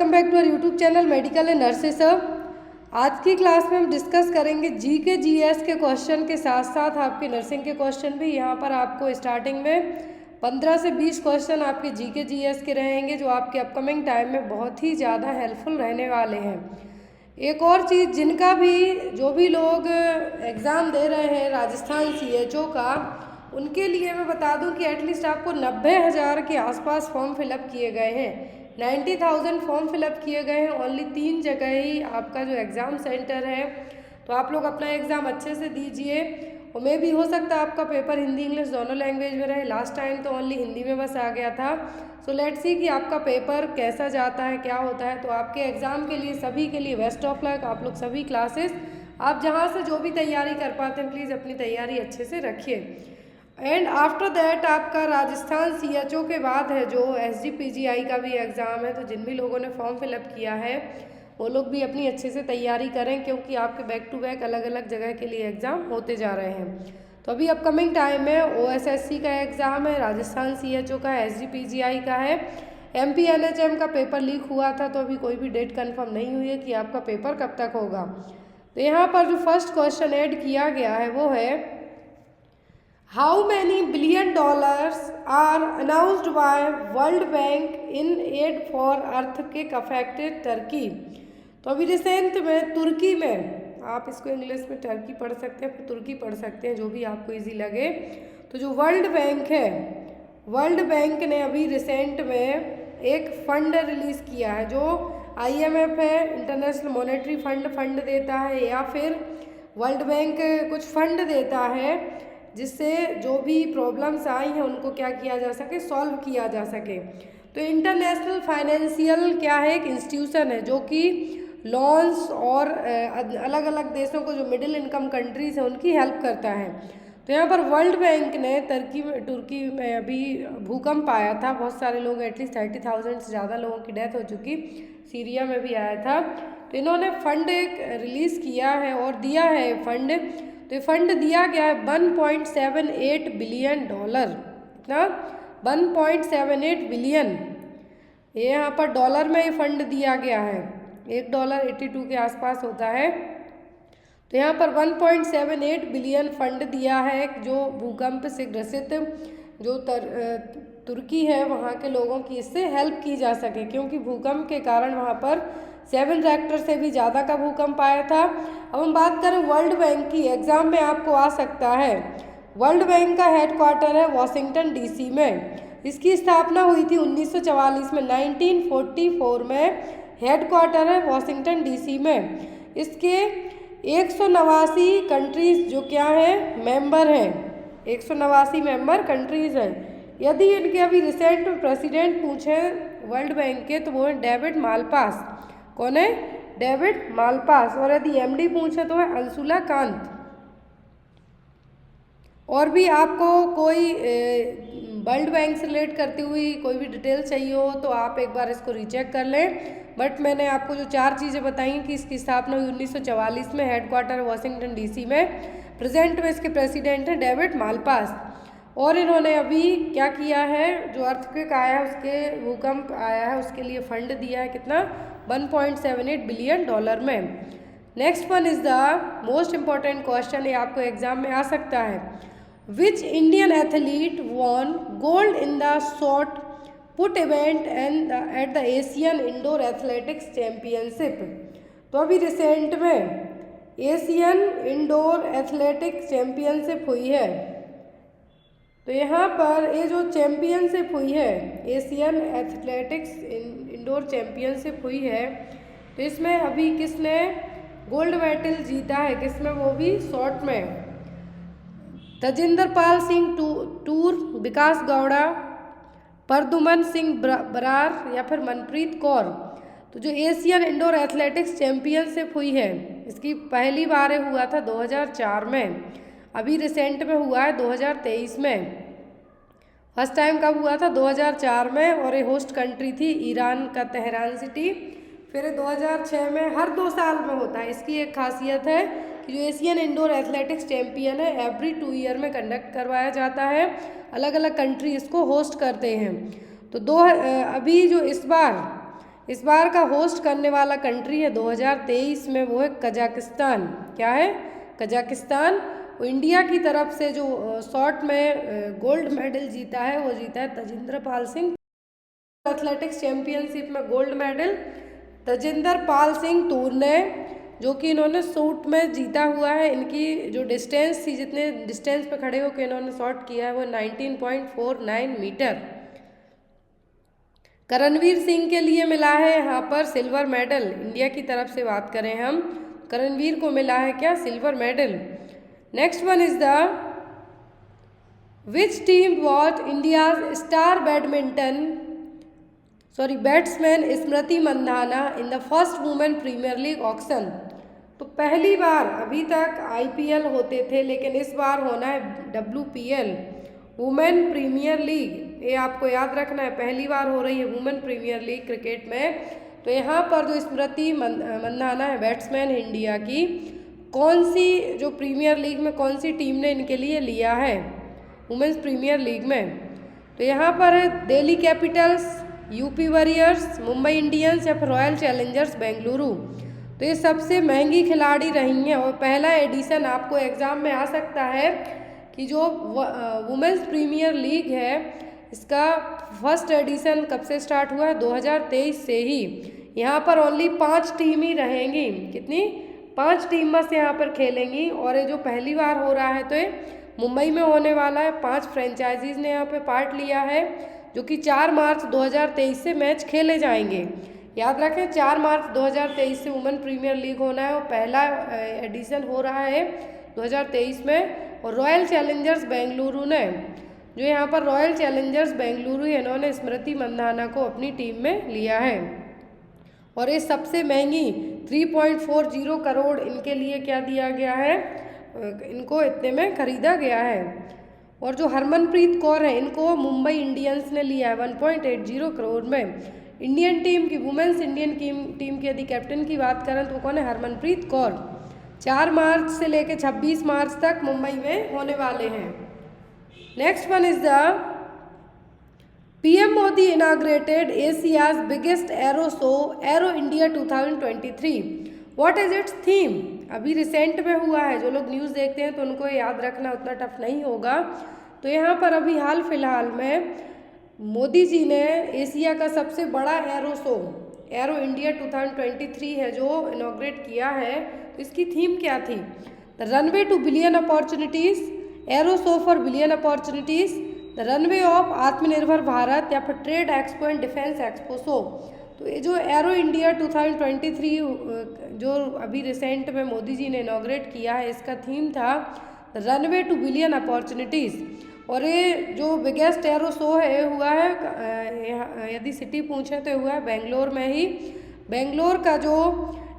Welcome back to our YouTube channel medical and nurses. आज की class में हम डिस्कस करेंगे जीके जीएस के क्वेश्चन के साथ साथ आपके नर्सिंग के क्वेश्चन भी। यहाँ पर आपको स्टार्टिंग में 15 से 20 क्वेश्चन आपके जीके जीएस के रहेंगे जो आपके अपकमिंग टाइम में बहुत ही ज़्यादा हेल्पफुल रहने वाले हैं। एक और चीज़, जिनका भी जो भी लोग एग्ज़ाम दे रहे हैं राजस्थान सीएचओ का, उनके लिए मैं बता दूं कि एटलीस्ट आपको 90,000 के आसपास फॉर्म फिलअप किए गए हैं। 90,000 फॉर्म फिलअप किए गए हैं। ओनली 3 जगह ही आपका जो एग्ज़ाम सेंटर है, तो आप लोग अपना एग्ज़ाम अच्छे से दीजिए। और मे भी हो सकता है आपका पेपर हिंदी इंग्लिश दोनों लैंग्वेज में रहे। लास्ट टाइम तो ओनली हिंदी में बस आ गया था। सो लेट्स सी कि आपका पेपर कैसा जाता है, क्या होता है। तो आपके एग्ज़ाम के लिए सभी के लिए बेस्ट ऑफ लक। आप लोग सभी क्लासेस आप जहाँ से जो भी तैयारी कर पाते हैं प्लीज़ अपनी तैयारी अच्छे से रखिए। एंड आफ्टर दैट आपका राजस्थान सीएचओ के बाद है जो एसजीपीजीआई का भी एग्ज़ाम है। तो जिन भी लोगों ने फॉर्म फिलअप किया है वो लोग भी अपनी अच्छे से तैयारी करें, क्योंकि आपके बैक टू बैक अलग अलग जगह के लिए एग्ज़ाम होते जा रहे हैं। तो अभी अपकमिंग टाइम में ओएसएससी का एग्ज़ाम है, राजस्थान सीएचओ का, एसजीपीजीआई का है। एमपीएनएचएम का पेपर लीक हुआ था, तो अभी कोई भी डेट कंफर्म नहीं हुई है कि आपका पेपर कब तक होगा। तो यहाँ पर जो फर्स्ट क्वेश्चन ऐड किया गया है वो है, how many billion dollars are announced by World Bank in aid for earthquake affected Turkey. तो अभी रिसेंट में तुर्की में, आप इसको इंग्लिश में टर्की पढ़ सकते हैं, तुर्की पढ़ सकते हैं, जो भी आपको इजी लगे। तो जो वर्ल्ड बैंक है, वर्ल्ड बैंक ने अभी रिसेंट में एक फंड रिलीज़ किया है। जो आईएमएफ है, इंटरनेशनल मॉनेटरी फंड देता है, या फिर वर्ल्ड बैंक कुछ फंड देता है जिससे जो भी प्रॉब्लम्स आई हैं उनको क्या किया जा सके, सॉल्व किया जा सके। तो इंटरनेशनल फाइनेंशियल क्या है, एक इंस्टीट्यूशन है जो कि लोन्स और अलग अलग देशों को जो मिडिल इनकम कंट्रीज हैं उनकी हेल्प करता है। तो यहाँ पर वर्ल्ड बैंक ने तुर्की में अभी भूकंप आया था, बहुत सारे लोग, एटलीस्ट 30,000 से ज़्यादा लोगों की डेथ हो चुकी, सीरिया में भी आया था। तो इन्होंने फंड एक रिलीज़ किया है और दिया है फंड। तो ये फंड दिया गया है 1.78 बिलियन डॉलर। कितना? 1.78 बिलियन। ये यहाँ पर डॉलर में ये फंड दिया गया है। $1 82 के आसपास होता है। तो यहाँ पर 1.78 बिलियन फंड दिया है जो भूकंप से ग्रसित जो तुर्की है वहाँ के लोगों की इससे हेल्प की जा सके, क्योंकि भूकंप के कारण वहाँ पर 7 रिएक्टर से भी ज़्यादा का भूकंप आया था। अब हम बात करें वर्ल्ड बैंक की, एग्ज़ाम में आपको आ सकता है। वर्ल्ड बैंक का हेडक्वार्टर है वॉशिंगटन डीसी में। इसकी स्थापना हुई थी 1944 में, 1944 में हेडक्वार्टर है वॉशिंगटन डीसी में। इसके 189 कंट्रीज़ जो क्या है, मेंबर हैं। 189 मेंबर कंट्रीज़ हैं। यदि इनके अभी रिसेंट में प्रेसिडेंट पूछे वर्ल्ड बैंक के तो वो है डेविड मालपास। कौन है? David Malpass. और यदि एमडी पूछे तो है अंशुला कांत। और भी आपको कोई वर्ल्ड बैंक से रिलेट करती हुई कोई भी डिटेल चाहिए हो तो आप एक बार इसको रीचेक कर लें। बट मैंने आपको जो 4 चीज़ें बताई कि इसकी स्थापना हुई 1944 में, हेडक्वार्टर वॉशिंगटन डीसी में, प्रेजेंट में इसके प्रेसिडेंट हैं डेविड मालपास। और इन्होंने अभी क्या किया है, जो अर्थक्वेक आया है उसके, भूकंप आया है उसके लिए फंड दिया है। कितना? 1.78 बिलियन डॉलर में। Next one is the most important question, ये आपको एग्जाम में आ सकता है। Which Indian athlete won gold in the shot put event and at the Asian indoor athletics championship. तो अभी रिसेंट में एशियन इंडोर एथलेटिक्स चैम्पियनशिप हुई है। तो यहाँ पर ये जो चैम्पियनशिप हुई है, एशियन एथलेटिक्स इंडोर चैम्पियनशिप हुई है, तो इसमें अभी किसने गोल्ड मेडल जीता है? किसमें? वो भी शॉट में। तजिंदर पाल सिंह टूर, विकास गौड़ा, प्रद्युमन सिंह बरार या फिर मनप्रीत कौर। तो जो एशियन इंडोर एथलेटिक्स चैम्पियनशिप हुई है, इसकी पहली बार हुआ था 2004 में, अभी रिसेंट में हुआ है 2023 में। फर्स्ट टाइम कब हुआ था? 2004 में। और ये होस्ट कंट्री थी ईरान का तेहरान सिटी। फिर 2006 में। हर 2 साल में होता है। इसकी एक खासियत है कि जो एशियन इंडोर एथलेटिक्स चैम्पियन है एवरी 2 ईयर में कंडक्ट करवाया जाता है। अलग अलग कंट्री इसको होस्ट करते हैं। तो अभी जो इस बार इस बार का होस्ट करने वाला कंट्री है 2023 में, वो है कजाकिस्तान। क्या है? कजाकिस्तान। इंडिया की तरफ से जो शॉर्ट में गोल्ड मेडल जीता है वो जीता है तजिंदर पाल सिंह। एथलेटिक्स चैंपियनशिप में गोल्ड मेडल तजिंदर पाल सिंह तूर ने, जो कि इन्होंने शूट में जीता हुआ है। इनकी जो डिस्टेंस थी, जितने डिस्टेंस पे खड़े होकर इन्होंने शॉट किया है वो 19.49 मीटर। करणवीर सिंह के लिए मिला है यहाँ पर सिल्वर मेडल। इंडिया की तरफ से बात करें हम, करणवीर को मिला है क्या? Silver medal. Next one is the which team what India's star batsman Smriti Mandhana in the first women premiere league auction. तो पहली बार, अभी तक IPL होते थे लेकिन इस बार होना है WPL, वुमेन प्रीमियर लीग। ये आपको याद रखना है, पहली बार हो रही है वुमेन प्रीमियर लीग क्रिकेट में। तो यहाँ पर जो स्मृति मंधाना है बैट्समैन इंडिया की, कौन सी जो प्रीमियर लीग में कौन सी टीम ने इनके लिए लिया है वुमेन्स प्रीमियर लीग में? तो यहाँ पर है Delhi Capitals, UP warriors, Mumbai Indians या फिर रॉयल चैलेंजर्स बेंगलुरु। तो ये सबसे महंगी खिलाड़ी रही हैं और पहला एडिशन आपको एग्ज़ाम में आ सकता है कि जो वुमेन्स प्रीमियर लीग है इसका फर्स्ट एडिशन कब से स्टार्ट हुआ है? 2023 से ही। यहाँ पर ओनली 5 टीम ही रहेंगी। कितनी? 5 टीम बस यहाँ पर खेलेंगी। और ये जो पहली बार हो रहा है तो ये मुंबई में होने वाला है। 5 फ्रेंचाइजीज ने यहाँ पे पार्ट लिया है, जो कि 4 मार्च 2023 से मैच खेले जाएंगे। याद रखें 4 मार्च 2023 से वुमेन प्रीमियर लीग होना है और पहला एडिशन हो रहा है 2023 में। और रॉयल चैलेंजर्स बेंगलुरु ने, जो यहाँ पर रॉयल चैलेंजर्स बेंगलुरु, इन्होंने स्मृति मंधाना को अपनी टीम में लिया है। और ये सबसे महंगी 3.40 करोड़ इनके लिए क्या दिया गया है? इनको इतने में खरीदा गया है। और जो हरमनप्रीत कौर है, इनको मुंबई इंडियंस ने लिया है 1.80 करोड़ में। इंडियन टीम की, वुमेन्स इंडियन टीम की यदि कैप्टन की बात करें तो कौन है? हरमनप्रीत कौर। 4 मार्च से लेकर 26 मार्च तक मुंबई में होने वाले हैं। Next one is the PM Modi inaugurated Asia's biggest arrow show arrow India 2023। What is it's theme? अभी रिसेंट में हुआ है। जो लोग न्यूज़ देखते हैं तो उनको याद रखना उतना टफ नहीं होगा। तो यहाँ पर अभी हाल फिलहाल में मोदी जी ने एशिया का सबसे बड़ा एरो शो एरो इंडिया 2023 है जो इनॉग्रेट किया है। तो इसकी थीम क्या थी? The runway two billion opportunities, arrow show for billion opportunities, the runway of आत्मनिर्भर भारत या फिर trade expo and defence expo show. तो ये जो एरो इंडिया 2023 जो अभी रिसेंट में मोदी जी ने इनॉग्रेट किया है, इसका थीम था रनवे टू बिलियन अपॉर्चुनिटीज़। और ये जो बिगेस्ट एरो शो है हुआ है, यदि सिटी पूछे तो हुआ है बेंगलोर में ही। बेंगलोर का जो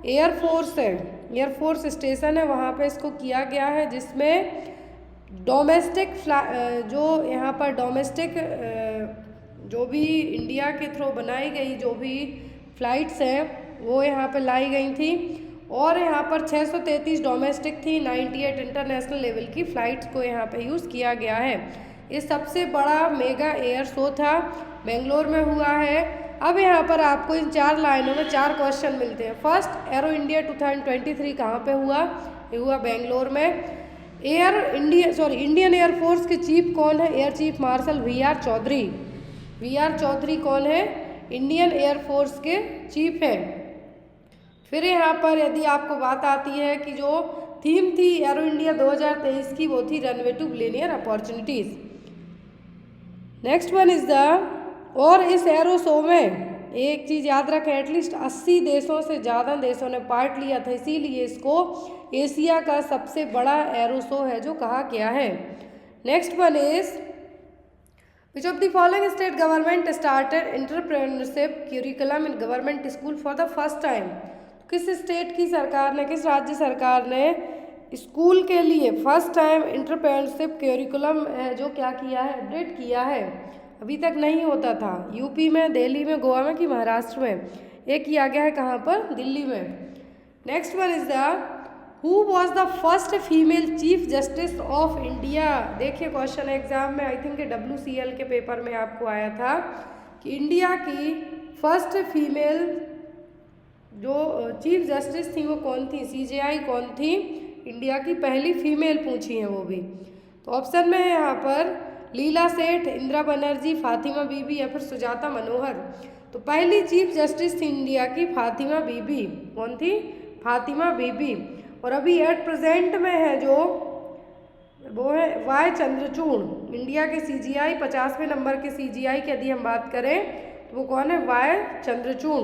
एयरफोर्स है, एयरफोर्स स्टेशन है, वहाँ पे इसको किया गया है, जिसमें डोमेस्टिक जो यहाँ पर डोमेस्टिक जो भी इंडिया के थ्रू बनाई गई जो भी फ्लाइट्स हैं वो यहाँ पर लाई गई थी। और यहाँ पर 633 डोमेस्टिक थी, 98 इंटरनेशनल लेवल की फ़्लाइट्स को यहाँ पे यूज़ किया गया है। ये सबसे बड़ा मेगा एयर शो था, बेंगलोर में हुआ है। अब यहाँ पर आपको इन 4 लाइनों में 4 क्वेश्चन मिलते हैं। फर्स्ट, एरो इंडिया 2023 कहाँ पे हुआ? ये हुआ बेंगलोर में। इंडियन एयरफोर्स के चीफ कौन है? Air chief marshal VR Chaudhari. VR Chaudhari कौन है? इंडियन एयरफोर्स के चीफ हैं। फिर यहाँ पर यदि आपको बात आती है कि जो थीम थी एरो इंडिया 2023 की, वो थी runway to billionaire opportunities. Next one is the, और इस एरो शो में एक चीज़ याद रखें, एटलीस्ट 80 देशों से ज़्यादा देशों ने पार्ट लिया था, इसीलिए इसको एशिया का सबसे बड़ा एरो शो है जो कहा गया है। Next one is, which of the following state government started entrepreneurship curriculum in government school for the first time? किस स्टेट की सरकार ने, किस राज्य सरकार ने स्कूल के लिए फर्स्ट टाइम एंटरप्रेन्योरशिप करिकुलम जो क्या किया है? अपडेट किया है। अभी तक नहीं होता था। यूपी में, दिल्ली में, गोवा में कि महाराष्ट्र में? एक किया गया है कहाँ पर? दिल्ली में। Next one is the, who was the first female chief justice of India? देखिए क्वेश्चन एग्जाम में, आई थिंक WCL के पेपर में आपको आया था कि इंडिया की फर्स्ट फीमेल चीफ जस्टिस थी वो कौन थी, CJI कौन थी, इंडिया की पहली फीमेल पूछी है वो भी। तो ऑप्शन में है यहाँ पर लीला सेठ, इंदिरा बनर्जी, फातिमा बीबी या फिर सुजाता मनोहर। तो पहली चीफ जस्टिस थी इंडिया की फातिमा बीबी। कौन थी? फातिमा बीबी। और अभी एट प्रेजेंट में है जो वो है वाई चंद्रचूड़। इंडिया के CGI 50वें नंबर के CGI की यदि हम बात करें तो वो कौन है? Y Chandrachud.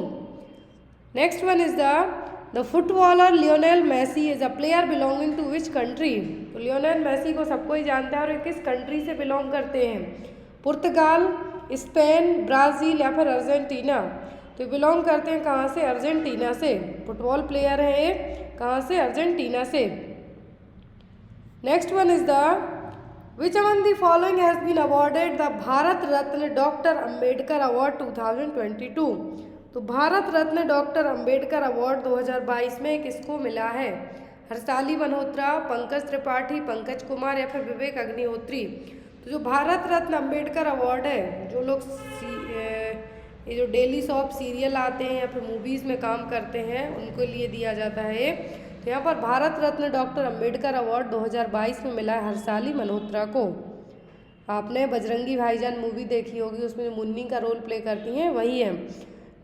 Next one is the footballer Lionel Messi is a player belonging to which country. तो लियोनेल मेसी को सबको ही जानता है और ये किस कंट्री से बिलोंग करते हैं? पुर्तगाल, स्पेन, ब्राज़ील या फिर अर्जेंटीना। तो बिलोंग करते हैं कहाँ से? अर्जेंटीना से। फुटबॉल प्लेयर है ये, कहाँ से? अर्जेंटीना से। Next one is the which among the following has been awarded the Bharat Ratna doctor Ambedkar award 2022। तो भारत रत्न डॉक्टर अंबेडकर अवार्ड 2022 में किसको मिला है? हर्षाली मल्होत्रा, पंकज त्रिपाठी, पंकज कुमार या फिर विवेक अग्निहोत्री। तो जो भारत रत्न अंबेडकर अवार्ड है, जो लोग ये जो डेली सॉप सीरियल आते हैं या फिर मूवीज़ में काम करते हैं उनको लिए दिया जाता है। तो यहाँ पर भारत रत्न डॉक्टर अंबेडकर अवार्ड 2022 में मिला है हर्षाली मल्होत्रा को। आपने बजरंगी भाईजान मूवी देखी होगी, उसमें मुन्नी का रोल प्ले करती हैं वही है।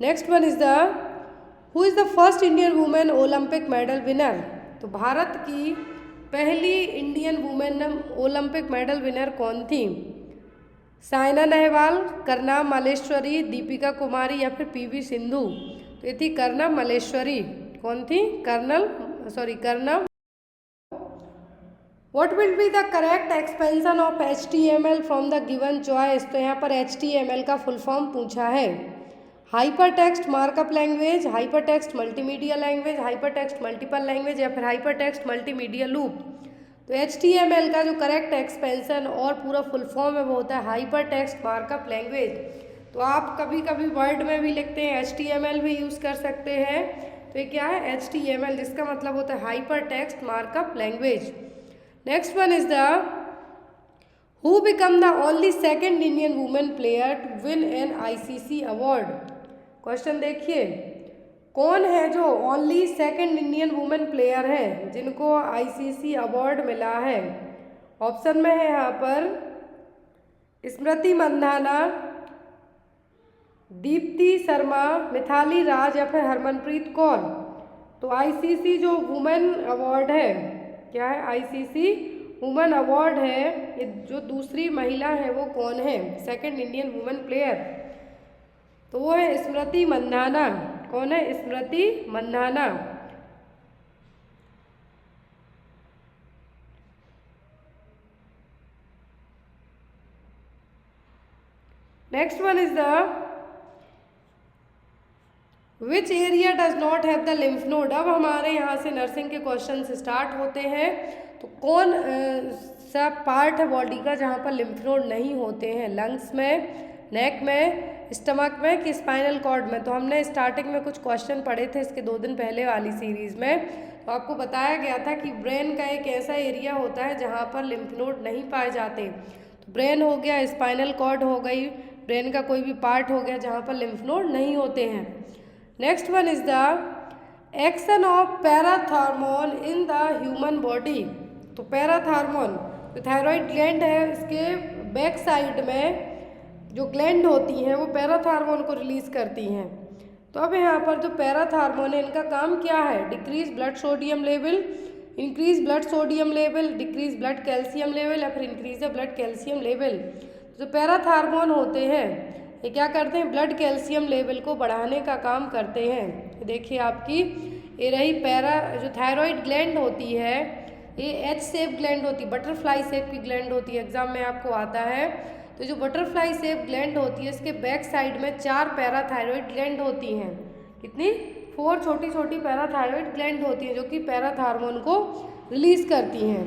Next one is the who is the first Indian women Olympic medal winner. तो भारत की पहली Indian women Olympic medal winner कौन थी? साइना नेहवाल, करनाम मल्लेश्वरी, दीपिका कुमारी या फिर PV सिंधु। तो ये थी करनाम मल्लेश्वरी। कौन थी? Karnam. What will be the correct expansion of HTML from the given choice। तो यहाँ पर HTML का फुल फॉर्म पूछा है। Hypertext markup language, hyper text multimedia language, hyper text multiple language या फिर हाइपर टेक्स्ट मल्टीमीडिया लूप। तो HTML का जो करेक्ट एक्सपेंशन और पूरा फुल फॉर्म है वो होता है हाइपर टेक्स्ट मार्कअप लैंग्वेज। तो आप कभी कभी वर्ड में भी लिखते हैं HTML भी यूज़ कर सकते हैं। तो ये क्या है? HTML, जिसका मतलब होता है hypertext markup language. Next one is the who become the only second Indian women player to win an ICC award. Question देखिए, कौन है जो only second Indian women player है जिनको ICC अवार्ड मिला है? ऑप्शन में है यहाँ पर स्मृति मंधाना, दीप्ति शर्मा, मिथाली राज या फिर हरमनप्रीत कौर। तो ICC जो वुमेन अवार्ड है, क्या है? ICC वुमेन अवार्ड है, ये जो दूसरी महिला है वो कौन है? Second Indian women player. तो वो है स्मृति मंधाना। कौन है? Smriti Mandhana. Next one is the which area does not have the lymph node. अब हमारे यहाँ से नर्सिंग के क्वेश्चन स्टार्ट होते हैं। तो कौन सा पार्ट है बॉडी का जहाँ पर लिम्फ नोड नहीं होते हैं? लंग्स में, नेक में, स्टमक में कि स्पाइनल कॉर्ड में? तो हमने स्टार्टिंग में कुछ क्वेश्चन पढ़े थे इसके 2 दिन पहले वाली सीरीज़ में। तो आपको बताया गया था कि ब्रेन का एक ऐसा एरिया होता है जहाँ पर लिम्फ नोड नहीं पाए जाते। तो ब्रेन हो गया, स्पाइनल कॉर्ड हो गई, ब्रेन का कोई भी पार्ट हो गया जहाँ पर लिम्फ नोड नहीं होते हैं। Next one is the action of parathormone in the human body. तो पैराथार्मोन जो थायराइड ग्लैंड है इसके बैक साइड में जो ग्लैंड होती हैं वो पैराथार्मोन को रिलीज करती हैं। तो अब यहाँ पर जो पैराथार्मोन है इनका काम क्या है? Decrease blood sodium level, increase blood sodium level, decrease blood calcium level या फिर इंक्रीज ब्लड कैल्शियम लेवल। जो पैराथार्मोन होते हैं ये क्या करते हैं? ब्लड कैल्शियम लेवल को बढ़ाने का काम करते हैं। देखिए आपकी ये रही जो थायराइड ग्लैंड होती है ये H शेप ग्लैंड होती है, बटरफ्लाई शेप की ग्लैंड होती है, एग्जाम में आपको आता है। तो जो बटरफ्लाई शेप ग्लैंड होती है इसके बैक साइड में 4 पैराथायरॉइड ग्लैंड होती हैं। कितनी? 4 छोटी छोटी पैराथायरॉइड ग्लैंड होती हैं जो कि पैराथार्मोन को रिलीज करती हैं।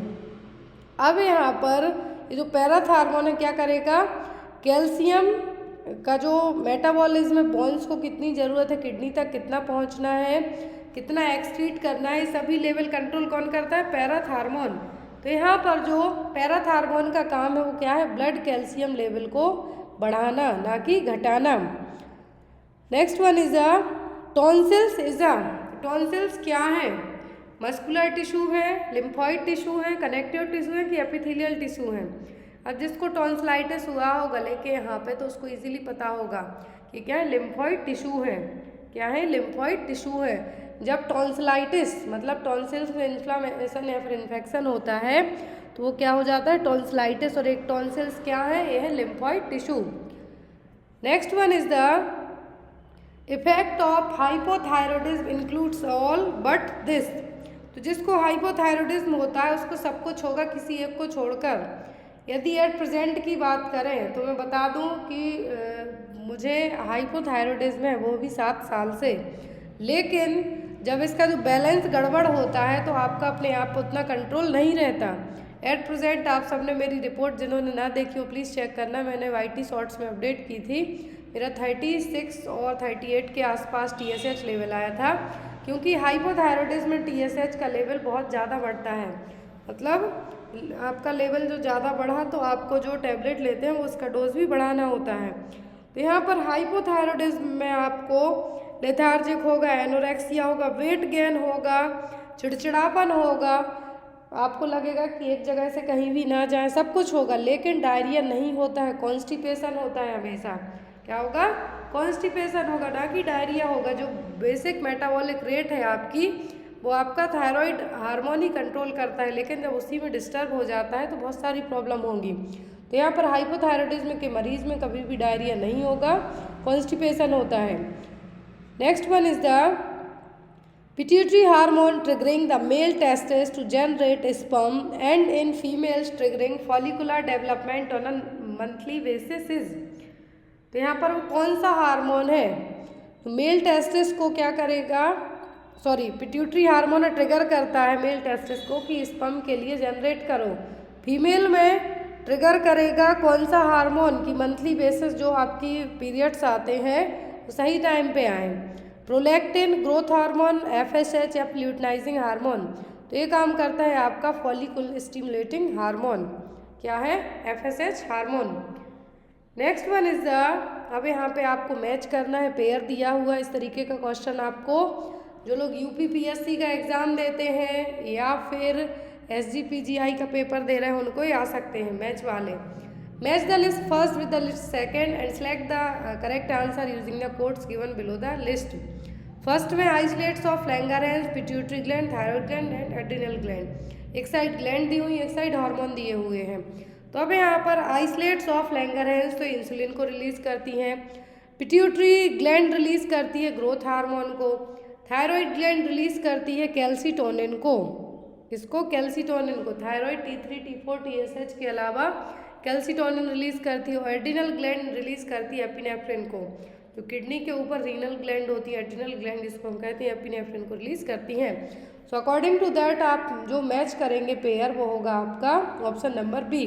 अब यहाँ पर ये जो पैराथार्मोन है क्या करेगा? कैल्शियम का जो मेटाबॉलिज्म है, बोन्स को कितनी ज़रूरत है, किडनी तक कितना पहुँचना है, कितना एक्सक्रीट करना है, सभी लेवल कंट्रोल कौन करता है? पैराथार्मोन। तो यहाँ पर जो पैराथार्मोन का काम है वो क्या है? ब्लड कैल्शियम लेवल को बढ़ाना, ना कि घटाना। Next one is tonsils is tonsils क्या है? मस्कुलर टिश्यू है, लिम्फॉइड टिश्यू है, कनेक्टिव टिश्यू है कि एपिथेलियल टिश्यू है? अब जिसको टॉन्सिलाइटिस हुआ हो गले के यहाँ पे तो उसको इजीली पता होगा कि क्या है, लिम्फॉइड टिश्यू है। क्या है? लिम्फॉइड टिश्यू है। जब टॉन्सिलाइटिस मतलब टॉन्सिल्स में इन्फ्लामेशन या फिर इन्फेक्शन होता है तो वो क्या हो जाता है? टॉन्सिलाइटिस। और एक टॉन्सिल्स क्या है? ये है lymphoid tissue. Next one is the effect of hypothyroidism includes all but this. तो जिसको हाइपोथायरॉयडिज्म होता है उसको सब कुछ होगा किसी एक को छोड़कर। यदि एट प्रेजेंट की बात करें तो मैं बता दूं कि मुझे हाइपोथायरॉयडिज्म है वो भी 7 साल से, लेकिन जब इसका जो बैलेंस गड़बड़ होता है तो आपका अपने आप उतना कंट्रोल नहीं रहता। एट प्रेजेंट आप सबने मेरी रिपोर्ट जिन्होंने ना देखी हो प्लीज़ चेक करना, मैंने YT शॉर्ट्स में अपडेट की थी। मेरा 36 और 38 के आसपास TSH लेवल आया था, क्योंकि हाइपोथायरॉयडिज्म में TSH का लेवल बहुत ज़्यादा बढ़ता है। मतलब आपका लेवल जो ज़्यादा बढ़ा तो आपको जो टैबलेट लेते हैं वो उसका डोज भी बढ़ाना होता है। तो यहाँ पर हाइपोथायरॉयडिज्म में आपको लेथार्जिक होगा, एनोरेक्सिया होगा, वेट गेन होगा, चिड़चिड़ापन होगा, आपको लगेगा कि एक जगह से कहीं भी ना जाए, सब कुछ होगा, लेकिन डायरिया नहीं होता है, कॉन्स्टिपेशन होता है हमेशा। क्या होगा? कॉन्स्टिपेशन होगा, ना कि डायरिया होगा। जो बेसिक मेटाबॉलिक रेट है आपकी वो आपका थायराइड हार्मोन ही कंट्रोल करता है, लेकिन जब उसी में डिस्टर्ब हो जाता है तो बहुत सारी प्रॉब्लम होंगी। तो यहाँ पर हाइपोथायरॉयडिज्म के मरीज में कभी भी डायरिया नहीं होगा, कॉन्स्टिपेशन होता है। Next one is the pituitary hormone triggering the male testis to generate sperm and in females triggering follicular development on a monthly basis is. तो यहाँ पर वो कौन सा हार्मोन है? तो मेल टेस्टिस को क्या करेगा? पिट्यूटरी हार्मोन ट्रिगर करता है मेल टेस्टिस को कि स्पर्म के लिए जनरेट करो। फीमेल में ट्रिगर करेगा कौन सा हार्मोन की मंथली बेसिस जो आपकी पीरियड्स आते हैं तो सही टाइम पे आए। प्रोलैक्टिन, ग्रोथ हार्मोन, FSH या ल्यूटिनाइजिंग हार्मोन। तो ये काम करता है आपका फॉलिकुल स्टिमुलेटिंग हार्मोन। क्या है? FSH hormone. Next one is the, अब यहाँ पे आपको मैच करना है, पेयर दिया हुआ इस तरीके का क्वेश्चन आपको जो लोग UPPSC का एग्ज़ाम देते हैं या फिर SGPGI का पेपर दे रहे हैं उनको ही आ सकते हैं मैच वाले। Match the list first with the list second and select the correct answer using the codes given below the list. First में isolates of Langerhans, pituitary gland, thyroid gland and adrenal gland. एक side gland दी हुई, एक side hormone दिए हुए हैं। तो अब यहाँ पर आइसोलेट्स ऑफ लैंगरहैंस तो इंसुलिन को रिलीज करती हैं, पिट्यूटरी ग्लैंड रिलीज करती है ग्रोथ हार्मोन को, थायराइड ग्लैंड रिलीज करती है कैल्सिटोनिन को। इसको कैल्सिटोनिन को थायराइड T3 T4 TSH के अलावा कैल्सिटोनिन रिलीज करती है। और एड्रिनल ग्लैंड रिलीज करती है एपिनेफ्रिन को। जो किडनी के ऊपर रीनल ग्लैंड होती है, एड्रिनल ग्लैंड जिसको हम कहते हैं, एपिनेफ्रिन को रिलीज करती हैं। सो अकॉर्डिंग टू दैट आप जो मैच करेंगे पेयर वो होगा आपका ऑप्शन नंबर बी।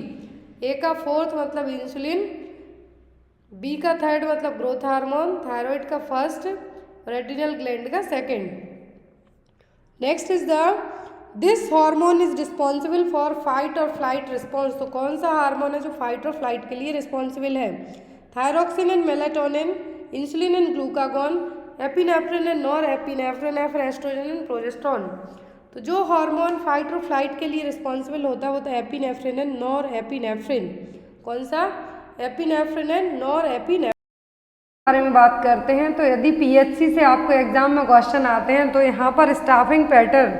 ए का फोर्थ मतलब इंसुलिन, बी का थर्ड मतलब ग्रोथ हार्मोन, थायराइड का फर्स्ट और एड्रिनल ग्लैंड का second. Next is the this hormone is responsible for fight और फ्लाइट रिस्पॉन्स। तो कौन सा हार्मोन है जो फाइट और फ्लाइट के लिए रिस्पॉन्सिबल है? Thyroxine and melatonin, insulin and glucagon, epinephrine and nor epinephrine या फिर एस्ट्रोजन एंड प्रोजेस्टेरोन। तो जो हार्मोन फाइट और फ्लाइट के लिए रिस्पॉन्सिबल होता है वो तो एपिनेफ्रिन एंड नॉर एपिनेफ्रिन। कौन सा? Epinephrine and nor epinephrine. बारे में बात करते हैं तो यदि PHC से आपको एग्जाम में क्वेश्चन आते हैं तो यहाँ पर स्टाफिंग पैटर्न,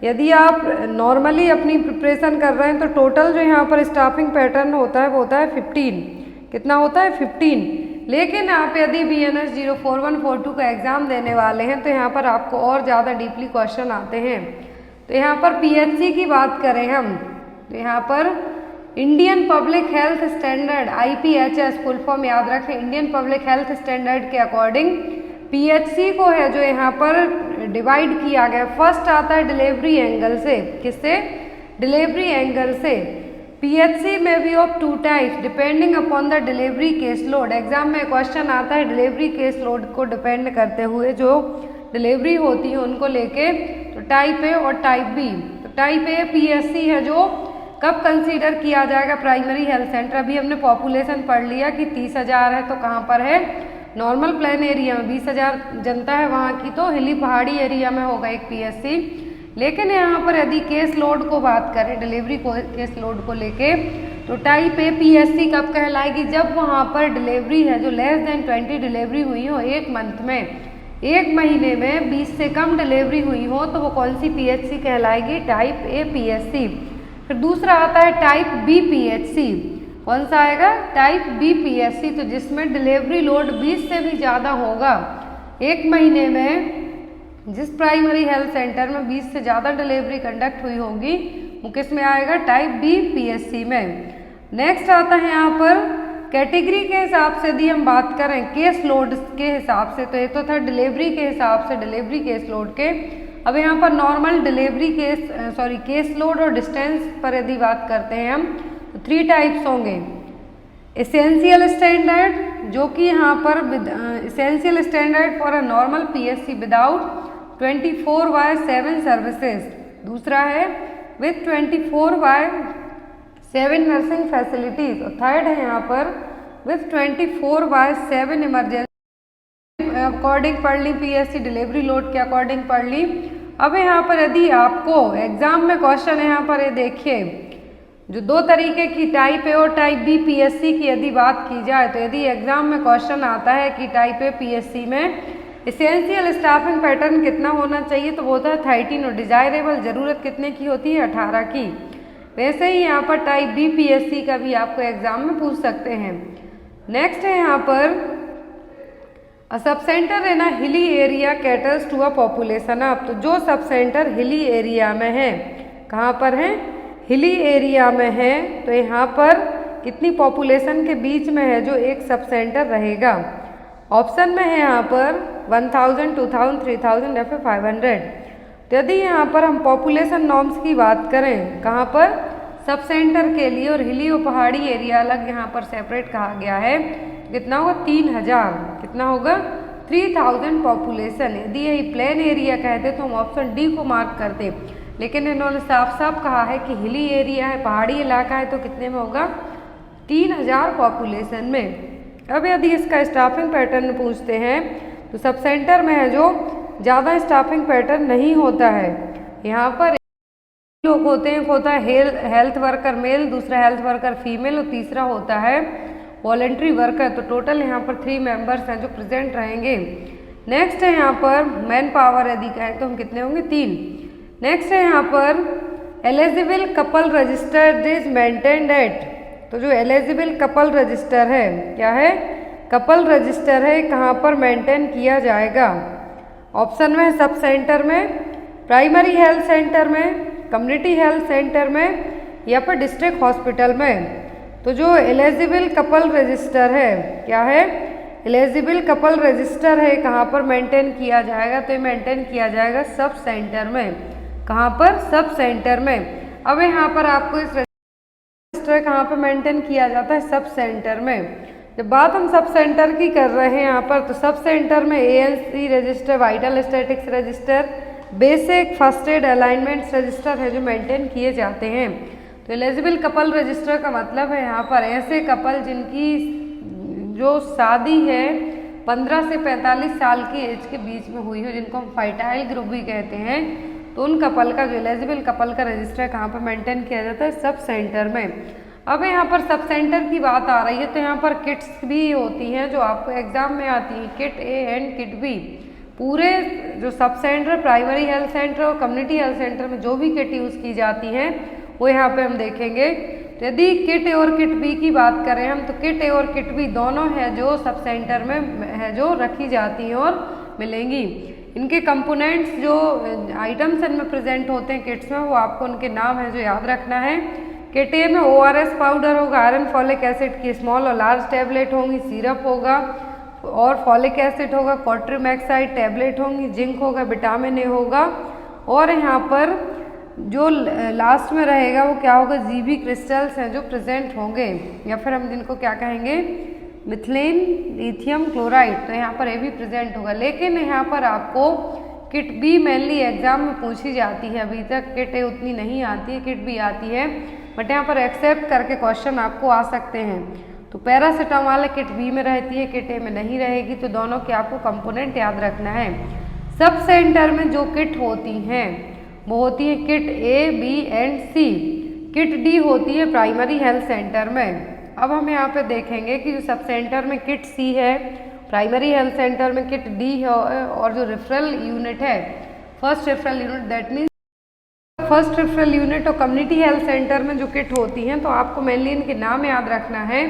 यदि आप नॉर्मली अपनी प्रिपरेशन कर रहे हैं तो टोटल जो यहाँ पर स्टाफिंग पैटर्न होता है वो होता है 15। कितना होता है? 15। लेकिन आप यदि BNS 04142 का एग्ज़ाम देने वाले हैं तो यहाँ पर आपको और ज़्यादा डीपली क्वेश्चन आते हैं। तो यहाँ पर PHC की बात करें हम तो यहाँ पर Indian public health standard IPHS full form याद रखें, इंडियन पब्लिक हेल्थ स्टैंडर्ड के अकॉर्डिंग PHC को है जो यहाँ पर डिवाइड किया गया। फर्स्ट आता है डिलीवरी एंगल से। किससे? डिलीवरी एंगल से। PHC में भी of 2 types depending upon the delivery case load. Exam में क्वेश्चन आता है डिलीवरी केस लोड को डिपेंड करते हुए जो डिलीवरी होती है उनको लेके, तो टाइप A और टाइप B। तो टाइप A PHC है जो कब कंसीडर किया जाएगा? Primary health centre. अभी हमने पॉपुलेशन पढ़ लिया कि 30,000 है तो कहाँ पर है? नॉर्मल प्लेन एरिया में 20,000 जनता है वहाँ की, तो हिली पहाड़ी एरिया में होगा एक PSC। लेकिन यहाँ पर यदि केस लोड को बात करें, डिलीवरी को केस लोड को लेके, तो टाइप A PSC कब कहलाएगी? जब वहाँ पर डिलीवरी है जो लेस देन 20 डिलीवरी हुई हो एक मंथ में, एक महीने में 20 से कम डिलीवरी हुई हो, तो वो कौन सी PSC कहलाएगी? Type A PSC। फिर दूसरा आता है टाइप B PSC। कौन सा आएगा? Type B PSC। तो जिसमें डिलीवरी लोड 20 से भी ज़्यादा होगा एक महीने में, जिस प्राइमरी हेल्थ सेंटर में 20 से ज़्यादा डिलीवरी कंडक्ट हुई होगी, वो किस में आएगा? टाइप B PSC में। नेक्स्ट आता है यहाँ पर कैटेगरी के हिसाब से यदि हम बात करें केस लोड के हिसाब से, तो ये तो था डिलीवरी के हिसाब से, डिलीवरी केस लोड के। अब यहाँ पर नॉर्मल डिलीवरी केस लोड और डिस्टेंस पर यदि बात करते हैं हम, तो 3 टाइप्स होंगे। एसेंशियल स्टैंडर्ड, जो कि यहाँ पर essential standard for a normal PSC without 24/7 services. दूसरा है विथ 24/7 नर्सिंग फैसिलिटीज। और थर्ड है यहाँ पर विथ 24/7 इमरजेंसी। अकॉर्डिंग पढ़ ली PSC डिलीवरी लोड के अकॉर्डिंग पढ़ ली। अब यहाँ पर यदि आपको एग्जाम में क्वेश्चन है, यहाँ पर ये देखिए, जो 2 तरीके की टाइप A और टाइप B PSC की यदि बात की जाए, तो यदि एग्जाम में क्वेश्चन आता है कि टाइप A PSC में एसेंशियल स्टाफिंग पैटर्न कितना होना चाहिए, तो वो होता है 13, और डिजायरेबल ज़रूरत कितने की होती है? 18 की। वैसे ही यहाँ पर टाइप B PSC का भी आपको एग्जाम में पूछ सकते हैं। नेक्स्ट है यहाँ पर सब सेंटर है ना, hilly area caters to a population of. तो जो सब सेंटर हिली एरिया में है, कहाँ पर है? हिली एरिया में है, तो यहाँ पर कितनी पॉपुलेशन के बीच में है जो एक सब सेंटर रहेगा? ऑप्शन में है यहाँ पर 1000, 2000, 3000 या फिर 500। तो यदि यहाँ पर हम पॉपुलेशन नॉर्म्स की बात करें, कहाँ पर? सब सेंटर के लिए, और हिली और पहाड़ी एरिया अलग यहाँ पर सेपरेट कहा गया है, कितना होगा? 3000। कितना होगा? 3000 पॉपुलेशन। यदि यही प्लेन एरिया कहते तो हम ऑप्शन D को मार्क करते, लेकिन इन्होंने साफ साफ कहा है कि हिली एरिया है, पहाड़ी इलाका है, तो कितने में होगा? 3000 पॉपुलेशन में। अब यदि इसका स्टाफिंग पैटर्न पूछते हैं, तो सब सेंटर में है जो ज़्यादा स्टाफिंग पैटर्न नहीं होता है। यहाँ पर लोग होते हैं, एक होता है हेल्थ वर्कर मेल, दूसरा हेल्थ वर्कर फीमेल, और तीसरा होता है वॉलेंट्री वर्कर। तो टोटल यहाँ पर 3 मेंबर्स हैं जो प्रेजेंट रहेंगे। नेक्स्ट है यहाँ पर मैन पावर यदि कहें तो हम कितने होंगे? 3। नेक्स्ट है यहाँ पर eligible couple register is maintained eight. तो जो एलिजिबल कपल रजिस्टर है, क्या है? कपल रजिस्टर है, कहाँ पर मेंटेन किया जाएगा? ऑप्शन में सब सेंटर में, प्राइमरी हेल्थ सेंटर में, कम्युनिटी हेल्थ सेंटर में, या फिर डिस्ट्रिक्ट हॉस्पिटल में। तो जो एलिजिबल कपल रजिस्टर है, क्या है? एलिजिबल कपल रजिस्टर है, कहाँ पर मेंटेन किया जाएगा? तो ये मेंटेन किया जाएगा सब सेंटर में। कहाँ पर? सब सेंटर में। अब यहाँ पर आपको इस रजिस्टर कहाँ पर मेंटेन किया जाता है? सब सेंटर में। जब बात हम सब सेंटर की कर रहे हैं यहाँ पर, तो सब सेंटर में ANC register, vital statics register, basic first aid alignments register है जो मेंटेन किए जाते हैं। तो एलिजिबल कपल रजिस्टर का मतलब है यहाँ पर ऐसे कपल जिनकी जो शादी है 15 से 45 साल की एज के बीच में हुई हो, जिनको हम फर्टाइल ग्रुप भी कहते हैं, तो उन कपल का जो एलिजिबल कपल का रजिस्टर कहाँ पर मेंटेन किया जाता है? सब सेंटर में। अब यहाँ पर सब सेंटर की बात आ रही है, तो यहाँ पर किट्स भी होती हैं जो आपको एग्जाम में आती हैं, kit A and kit B। पूरे जो sub centre, primary health centre और कम्युनिटी हेल्थ सेंटर में जो भी किट यूज़ की जाती हैं वो यहाँ पे हम देखेंगे। तो यदि किट A और किट B की बात करें हम, तो किट A और किट B दोनों है जो सब सेंटर में है जो रखी जाती हैं और मिलेंगी। इनके कंपोनेंट्स जो आइटम्स इनमें प्रेजेंट होते हैं किट्स में, वो आपको उनके नाम है जो याद रखना है। किट A में ORS पाउडर होगा, आयरन फॉलिक एसिड की स्मॉल और लार्ज टैबलेट होंगी, सिरप होगा और फॉलिक एसिड होगा, क्वाट्रिमेक्साइड टैबलेट होंगी, जिंक होगा, विटामिन A होगा, और यहाँ पर जो लास्ट में रहेगा वो क्या होगा? GB क्रिस्टल्स हैं जो प्रेजेंट होंगे, या फिर हम जिनको क्या कहेंगे? Methylene lithium chloride. तो यहाँ पर ये भी प्रेजेंट होगा। लेकिन यहाँ पर आपको किट B मेनली एग्जाम में पूछी जाती है, अभी तक किट A उतनी नहीं आती है, किट B आती है, बट यहाँ पर एक्सेप्ट करके क्वेश्चन आपको आ सकते हैं। तो पैरासिटामोल किट बी में रहती है, किट ए में नहीं रहेगी। तो दोनों के आपको कंपोनेंट याद रखना है। सब सेंटर में जो किट होती हैं वो होती है kit A, B and C. Kit D होती है प्राइमरी हेल्थ सेंटर में। अब हम यहाँ पे देखेंगे कि जो सब सेंटर में किट सी है, प्राइमरी हेल्थ सेंटर में किट डी है, और जो रेफरल यूनिट है, first referral unit, that means first referral unit और कम्युनिटी हेल्थ सेंटर में जो किट होती हैं, तो आपको मेनली इनके नाम याद रखना है।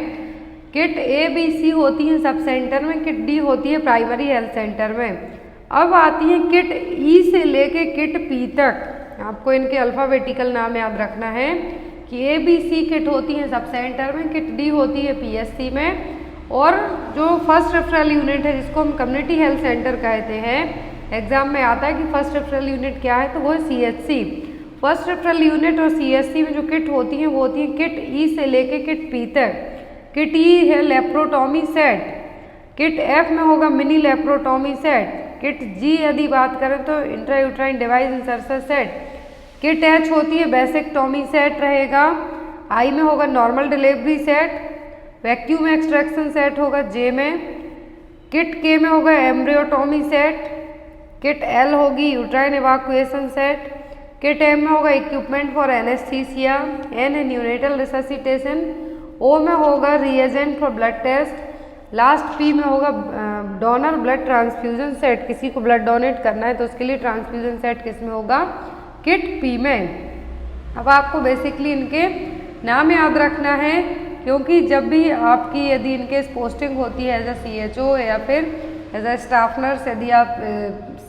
किट ए, बी, सी होती हैं सब सेंटर में, किट डी होती है प्राइमरी हेल्थ सेंटर में। अब आती है किट ई से लेके किट पी तक। आपको इनके अल्फ़ाबेटिकल नाम याद रखना है कि ए, बी, सी किट होती हैं सब सेंटर में, किट डी होती है पीएससी में, और जो फर्स्ट रेफरल यूनिट है जिसको हम कम्युनिटी हेल्थ सेंटर कहते हैं, एग्जाम में आता है कि फर्स्ट रेफरल यूनिट क्या है, तो वो है सीएचसी। फर्स्ट रेफरल यूनिट और सीएचसी में जो किट होती हैं वो होती है किट ई से लेके किट पी तक। किट ई है लेप्रोटॉमी सेट, किट एफ में होगा मिनी लेप्रोटॉमी सेट, किट जी यदि बात करें तो intrauterine device insertion set, kit H होती है बेसिक्टॉमी सेट रहेगा, आई में होगा normal delivery set, vacuum extraction set होगा जे में, किट के में होगा एम्ब्रियोटॉमी सेट, किट एल होगी यूट्राइन इवाकुएशन सेट, किट एम में होगा इक्विपमेंट फॉर एनेस्थीसिया, एन है न्यूनेटल रिससिटेशन, ओ में होगा reagent for blood test, last P में होगा डोनर ब्लड ट्रांसफ्यूजन सेट, किसी को ब्लड डोनेट करना है तो उसके लिए ट्रांसफ्यूजन सेट किस में होगा, किट पी में। अब आपको बेसिकली इनके नाम याद रखना है, क्योंकि जब भी आपकी यदि इनके पोस्टिंग होती है एज अ CHO या फिर एज अ स्टाफ नर्स, यदि आप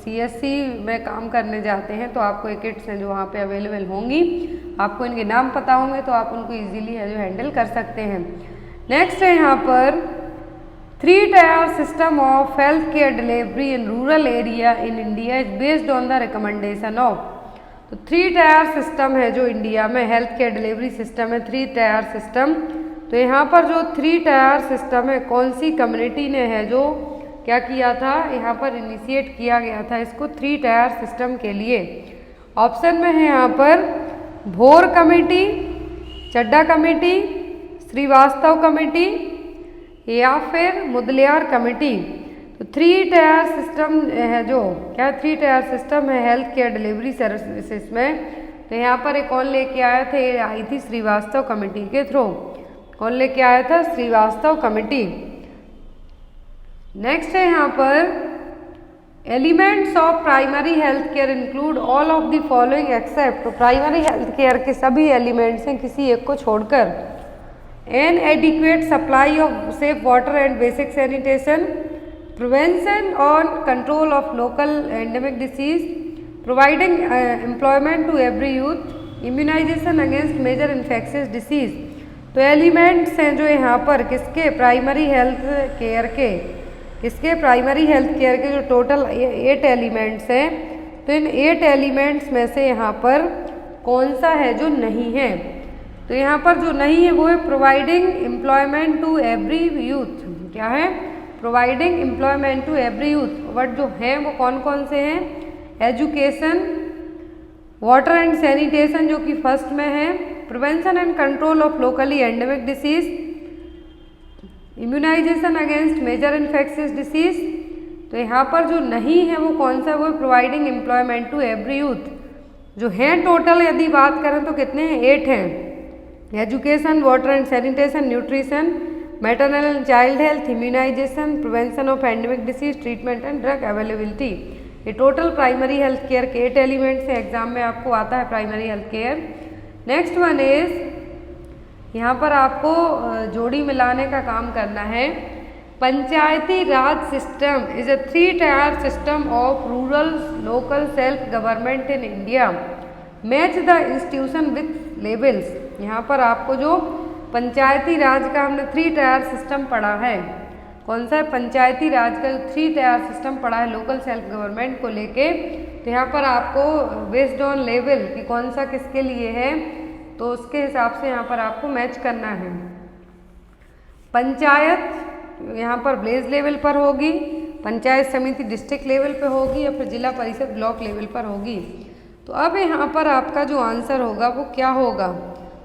CSC में काम करने जाते हैं तो आपको ये किट्स हैं जो वहाँ पे अवेलेबल होंगी, आपको इनके नाम पता होंगे तो आप उनको इजीली है जो हैंडल कर सकते हैं। नेक्स्ट है यहाँ पर 3 tier system of health care delivery in rural area in India is based on the recommendation of. तो 3 टायर सिस्टम है जो इंडिया में हेल्थ केयर डिलीवरी सिस्टम है, 3 टायर सिस्टम। तो यहाँ पर जो 3 टायर सिस्टम है, कौन सी कम्युनिटी ने है जो क्या किया था, यहाँ पर इनिशिएट किया गया था इसको 3 टायर सिस्टम के लिए। ऑप्शन में है यहाँ पर भोर कमेटी, चड्डा कमेटी, श्रीवास्तव कमेटी या फिर मुदलियार कमेटी। तो 3 टायर सिस्टम है जो क्या 3 टायर सिस्टम है हेल्थ केयर डिलीवरी सर्विसेज में। तो यहाँ पर एक कौन लेके आया था, ये आई थी श्रीवास्तव कमेटी के थ्रू। कौन लेके आया था, श्रीवास्तव कमेटी। नेक्स्ट है यहाँ पर elements of primary health care include all of the following except. तो प्राइमरी हेल्थ केयर के सभी एलिमेंट्स हैं किसी एक को छोड़कर। An adequate supply of safe water and basic sanitation, prevention और control of local endemic disease, providing employment to every youth, immunisation against major infectious disease. तो एलिमेंट्स हैं जो यहाँ पर किसके, प्राइमरी हेल्थ केयर के, किसके, प्राइमरी हेल्थ केयर के जो टोटल 8 एलिमेंट्स हैं। तो इन 8 एलिमेंट्स में से यहाँ पर कौन सा है जो नहीं है। तो यहाँ पर जो नहीं है वो है providing employment to every youth. क्या है, providing employment to every youth. But जो हैं वो कौन कौन से हैं, एजुकेशन, वाटर एंड सैनिटेशन जो कि फर्स्ट में है, prevention and control of locally endemic disease, immunisation against major infectious disease. तो यहाँ पर जो नहीं है वो कौन सा, वो है providing employment to every youth. जो हैं टोटल यदि बात करें तो कितने हैं, 8 हैं। Education, water and sanitation, nutrition, maternal and child health, immunisation, prevention of endemic disease, treatment and drug availability. ये टोटल प्राइमरी हेल्थ केयर के 8 एलिमेंट्स हैं। एग्जाम में आपको आता है primary health care. Next one is, यहाँ पर आपको जोड़ी मिलाने का काम करना है। Panchayati Raj system is a 3 tier system of rural local self government in India, match the institution with levels. यहाँ पर आपको जो पंचायती राज का हमने 3 टायर सिस्टम पढ़ा है, कौन सा है, पंचायती राज का जो 3 टायर सिस्टम पढ़ा है लोकल सेल्फ गवर्नमेंट को लेके। तो यहाँ पर आपको बेस्ड ऑन लेवल कि कौन सा किसके लिए है, तो उसके हिसाब से यहाँ पर आपको मैच करना है। पंचायत यहाँ पर विलेज लेवल पर होगी, पंचायत समिति डिस्ट्रिक्ट लेवल पे होगी, या फिर जिला परिषद ब्लॉक लेवल पर होगी। तो अब यहाँ पर आपका जो आंसर होगा वो क्या होगा,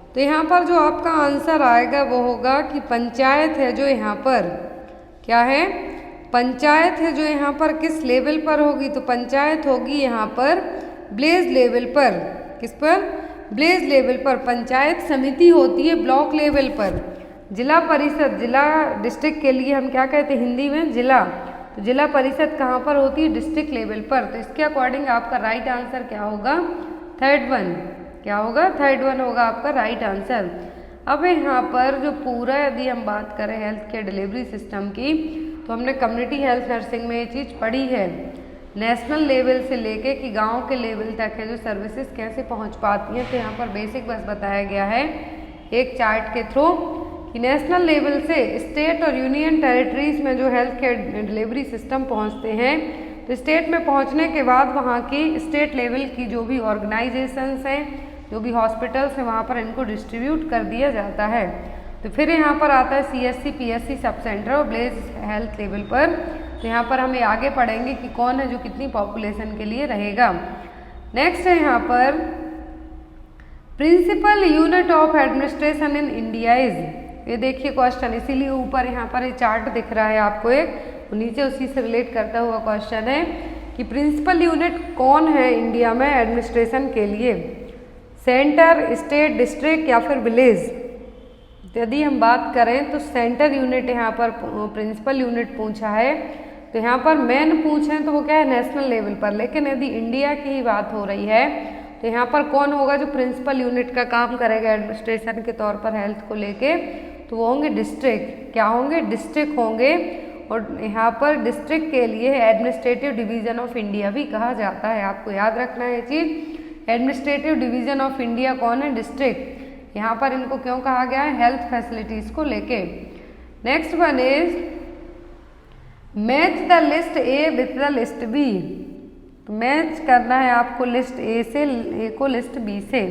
तो तो यहाँ पर जो आपका आंसर आएगा वो होगा कि पंचायत है जो यहाँ पर क्या है, पंचायत है जो यहाँ पर किस लेवल पर होगी, तो पंचायत होगी यहाँ पर विलेज लेवल पर। किस पर? विलेज लेवल पर। पंचायत समिति होती है ब्लॉक लेवल पर। जिला परिषद, जिला डिस्ट्रिक्ट के लिए हम क्या कहते हैं हिंदी में, जिला। तो जिला परिषद कहाँ पर होती है? डिस्ट्रिक्ट लेवल पर। तो इसके अकॉर्डिंग आपका राइट आंसर क्या होगा? Third one. क्या होगा? थर्ड वन होगा आपका राइट आंसर। अब यहाँ पर जो पूरा यदि हम बात करें हेल्थ केयर डिलीवरी सिस्टम की, तो हमने कम्युनिटी हेल्थ नर्सिंग में ये चीज़ पढ़ी है। नेशनल लेवल से लेके कि गांव के लेवल तक है जो सर्विसेज कैसे पहुंच पाती हैं। तो यहाँ पर बेसिक बस बताया गया है एक चार्ट के थ्रू कि नेशनल लेवल से स्टेट और यूनियन टेरिटरीज में जो हेल्थ केयर डिलीवरी सिस्टम पहुंचते हैं, तो स्टेट में पहुंचने के बाद वहाँ की स्टेट लेवल की जो भी ऑर्गेनाइजेशंस हैं, जो भी हॉस्पिटल्स हैं, वहाँ पर इनको डिस्ट्रीब्यूट कर दिया जाता है। तो फिर यहाँ पर आता है CSC PSC सब सेंटर और विलेज हेल्थ लेवल पर। तो यहाँ पर हमें आगे पढ़ेंगे कि कौन है जो कितनी पॉपुलेशन के लिए रहेगा। नेक्स्ट है यहाँ पर principal unit of administration in India is. ये देखिए क्वेश्चन, इसीलिए ऊपर यहाँ पर ये चार्ट दिख रहा है आपको एक, नीचे उसी से रिलेट करता हुआ क्वेश्चन है कि प्रिंसिपल यूनिट कौन है इंडिया में एडमिनिस्ट्रेशन के लिए, सेंटर, स्टेट, डिस्ट्रिक्ट या फिर विलेज। यदि हम बात करें तो सेंटर यूनिट यहाँ पर प्रिंसिपल यूनिट पूछा है। तो यहाँ पर मेन पूछें तो वो क्या है, नेशनल लेवल पर। लेकिन यदि इंडिया की ही बात हो रही है तो यहाँ पर कौन होगा जो प्रिंसिपल यूनिट का काम करेगा एडमिनिस्ट्रेशन के तौर पर हेल्थ को लेके, तो वो होंगे डिस्ट्रिक्ट। क्या होंगे? डिस्ट्रिक्ट होंगे। और यहाँ पर डिस्ट्रिक्ट के लिए एडमिनिस्ट्रेटिव डिवीजन ऑफ इंडिया भी कहा जाता है। आपको याद रखना है ये चीज़। एडमिनिस्ट्रेटिव डिवीजन ऑफ इंडिया कौन है? डिस्ट्रिक्ट। यहाँ पर इनको क्यों कहा गया है? हेल्थ फैसिलिटीज़ को लेके। Next one is match the list A with the list B. तो मैच करना है आपको लिस्ट ए से ए को लिस्ट बी से।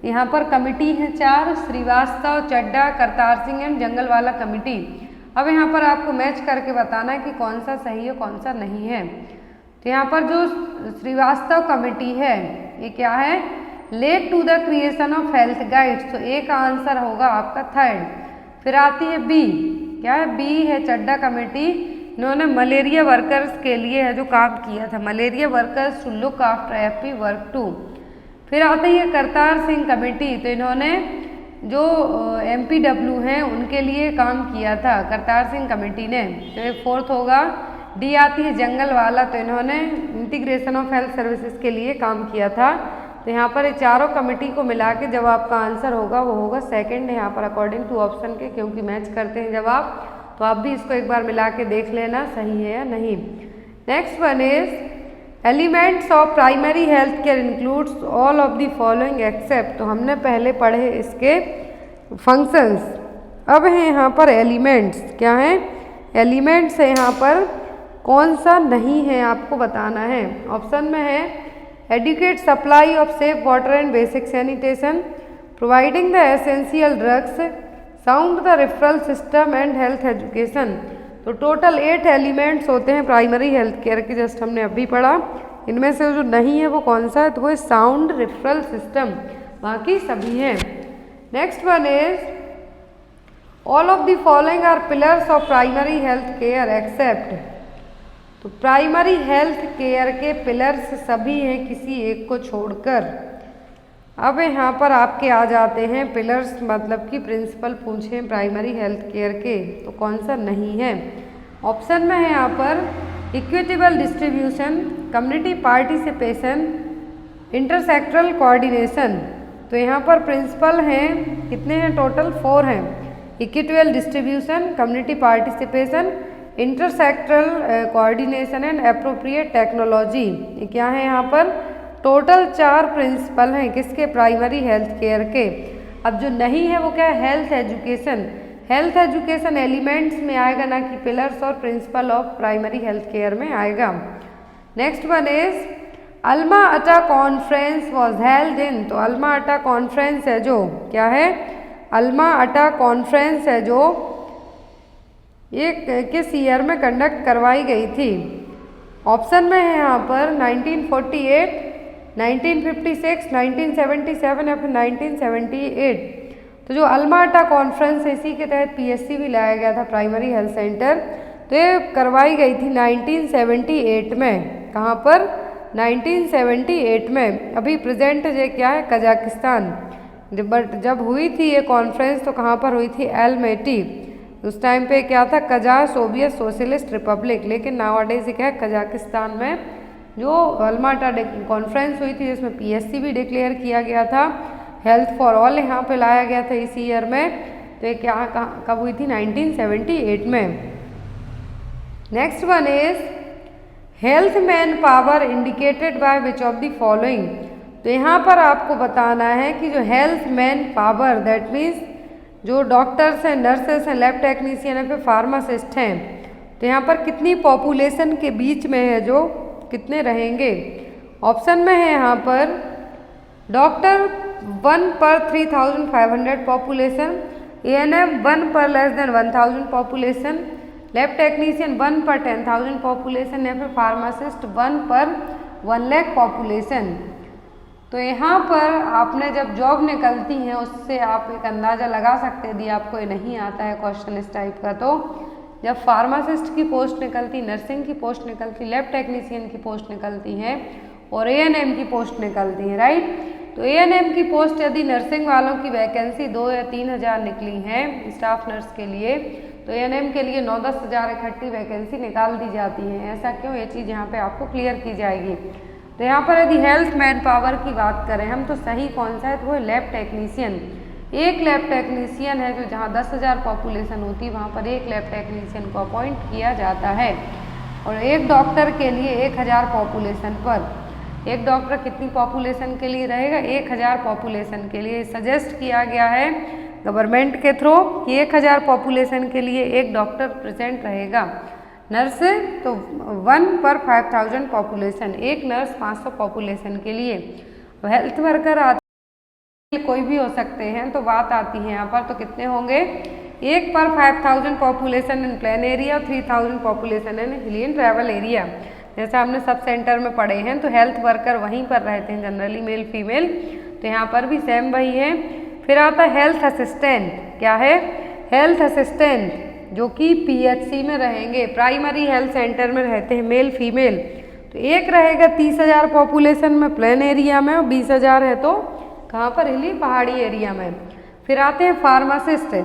यहाँ पर कमिटी है 4, श्रीवास्तव, चड्डा, करतार सिंह एंड जंगलवाला कमिटी। अब यहाँ पर आपको मैच करके बताना है कि कौन सा सही है कौन सा नहीं है। तो यहाँ पर जो श्रीवास्तव कमेटी है ये क्या है? Led to the creation of health guides. तो ए का आंसर होगा आपका थर्ड। फिर आती है बी। क्या है? बी है चड्डा कमेटी। इन्होंने मलेरिया वर्कर्स के लिए है जो काम किया था, malaria workers to look after AP work too. फिर आती है करतार सिंह कमेटी। तो इन्होंने जो MPW हैं उनके लिए काम किया था करतार सिंह कमेटी ने। तो एक फोर्थ होगा। डी आती है जंगलवाला। तो इन्होंने इंटीग्रेशन ऑफ हेल्थ सर्विसेज के लिए काम किया था। तो यहाँ पर ये चारों कमेटी को मिला के जब आपका आंसर होगा वो होगा सेकंड यहाँ पर अकॉर्डिंग टू ऑप्शन के, क्योंकि मैच करते हैं जब आप, तो आप भी इसको एक बार मिला के देख लेना सही है या नहीं। Next one is elements of primary health care includes all of the following except. तो हमने पहले पढ़े इसके फंक्शंस। अब है यहाँ पर एलिमेंट्स। क्या है? एलिमेंट्स है यहाँ पर कौन सा नहीं है आपको बताना है। ऑप्शन में है adequate supply of safe water and basic sanitation, providing the essential drugs, sound the referral system and health education. तो टोटल 8 एलिमेंट्स होते हैं प्राइमरी हेल्थ केयर के, जस्ट हमने अभी पढ़ा। इनमें से जो नहीं है वो कौन सा है? तो वो है साउंड रेफरल सिस्टम, बाकी सभी हैं। Next one is all of the following are pillars of primary health care except. तो प्राइमरी हेल्थ केयर के पिलर्स सभी हैं किसी एक को छोड़कर। अब यहाँ पर आपके आ जाते हैं पिलर्स, मतलब कि प्रिंसिपल पूछे प्राइमरी हेल्थ केयर के, तो कौन सा नहीं है। ऑप्शन में है यहाँ पर equitable distribution, community participation, intersectoral coordination. तो यहाँ पर प्रिंसिपल हैं कितने हैं? टोटल 4 हैं। Equitable distribution, community participation, intersectoral coordination and appropriate technology. ये क्या है? यहाँ पर टोटल 4 प्रिंसिपल हैं किसके? प्राइमरी हेल्थ केयर के। अब जो नहीं है वो क्या है? Health education. Health education elements में आएगा, ना कि पिलर्स और principle of primary health care में आएगा। नेक्स्ट वन इज अल्मा अटा कॉन्फ्रेंस वॉज हेल्ड इन। तो अल्मा अटा कॉन्फ्रेंस है जो क्या है? अल्मा अटा कॉन्फ्रेंस है जो ये किस ईयर में कंडक्ट करवाई गई थी। ऑप्शन में है यहाँ पर 1948, 1956, 1977 या फिर 1978। तो जो अल्माटा कॉन्फ्रेंस इसी के तहत पीएससी भी लाया गया था, प्राइमरी हेल्थ सेंटर, तो ये करवाई गई थी 1978 में। कहाँ पर? 1978 में। अभी प्रेजेंट ये क्या है? कजाकिस्तान। बट जब हुई थी ये कॉन्फ्रेंस तो कहाँ पर हुई थी? एलमेटी। उस टाइम पे क्या था? कजा सोवियत सोशलिस्ट रिपब्लिक। लेकिन नावाडेज क्या है? कजाकिस्तान में जो अल्माटा कॉन्फ्रेंस हुई थी जिसमें पीएससी भी डिक्लेयर किया गया था, हेल्थ फॉर ऑल यहाँ पे लाया गया था इसी ईयर में। तो ये क्या कब हुई थी? 1978 में। Next one is health man power indicated by which of the following. तो यहाँ पर आपको बताना है कि जो health man power, that means जो डॉक्टर्स हैं, नर्सेस हैं, लैब टेक्नीशियन हैं, फिर फार्मासिस्ट हैं, तो यहाँ पर कितनी पॉपुलेशन के बीच में है, जो कितने रहेंगे? ऑप्शन में है यहाँ पर डॉक्टर 1 पर 3500 पॉपुलेशन, एएनएम 1 पर less than 1000 population, lab technician 1 पर 10,000 पॉपुलेशन, या फिर फार्मासिस्ट 1 पर 1 लाख पॉपुलेशन। तो यहाँ पर आपने जब जॉब निकलती हैं उससे आप एक अंदाज़ा लगा सकते हैं, यदि आपको ये नहीं आता है क्वेश्चन इस टाइप का, तो जब फार्मासिस्ट की पोस्ट निकलती, नर्सिंग की पोस्ट निकलती, लैब टेक्नीशियन की पोस्ट निकलती हैं और एएनएम की पोस्ट निकलती है, राइट। तो एएनएम की पोस्ट यदि नर्सिंग वालों की वैकेंसी 2 या 3 हज़ार निकली हैं स्टाफ नर्स के लिए, तो एएनएम के लिए 9-10 हज़ार इकट्ठी वैकेंसी निकाल दी जाती है। ऐसा क्यों? ये चीज़ यहाँ पे आपको क्लियर की जाएगी। तो यहाँ पर यदि हेल्थ मैन पावर की बात करें हम, तो सही कौन सा है? तो वो लैब टेक्नीशियन। एक लैब टेक्नीशियन है जो जहाँ 10,000 पॉपुलेशन होती है वहाँ पर एक लैब टेक्नीशियन को अपॉइंट किया जाता है। और एक डॉक्टर के लिए 1000 पॉपुलेशन पर, एक डॉक्टर कितनी पॉपुलेशन के लिए रहेगा? 1000 पॉपुलेशन के लिए सजेस्ट किया गया है गवर्नमेंट के थ्रू कि 1000 पॉपुलेशन के लिए एक डॉक्टर प्रेजेंट रहेगा। नर्स तो 1 पर 5000 पॉपुलेशन, एक नर्स 500 पॉपुलेशन के लिए। हेल्थ वर्कर आते कोई भी हो सकते हैं, तो बात आती है यहाँ पर तो कितने होंगे? 1 पर 5000 पॉपुलेशन इन प्लेन एरिया और 3000 पॉपुलेशन इन हिली एंड ट्रैवल एरिया। जैसा हमने सब सेंटर में पढ़े हैं, तो हेल्थ वर्कर वहीं पर रहते हैं जनरली, मेल फीमेल, तो यहाँ पर भी सेम वही है। फिर आता है हेल्थ असिस्टेंट। क्या है? हेल्थ असिस्टेंट जो कि पीएचसी में रहेंगे, प्राइमरी हेल्थ सेंटर में रहते हैं, मेल फीमेल। तो एक रहेगा 30,000 पॉपुलेशन में प्लेन एरिया में, और 20,000 है तो कहाँ पर? हिली पहाड़ी एरिया में। फिर आते हैं फार्मासिस्ट।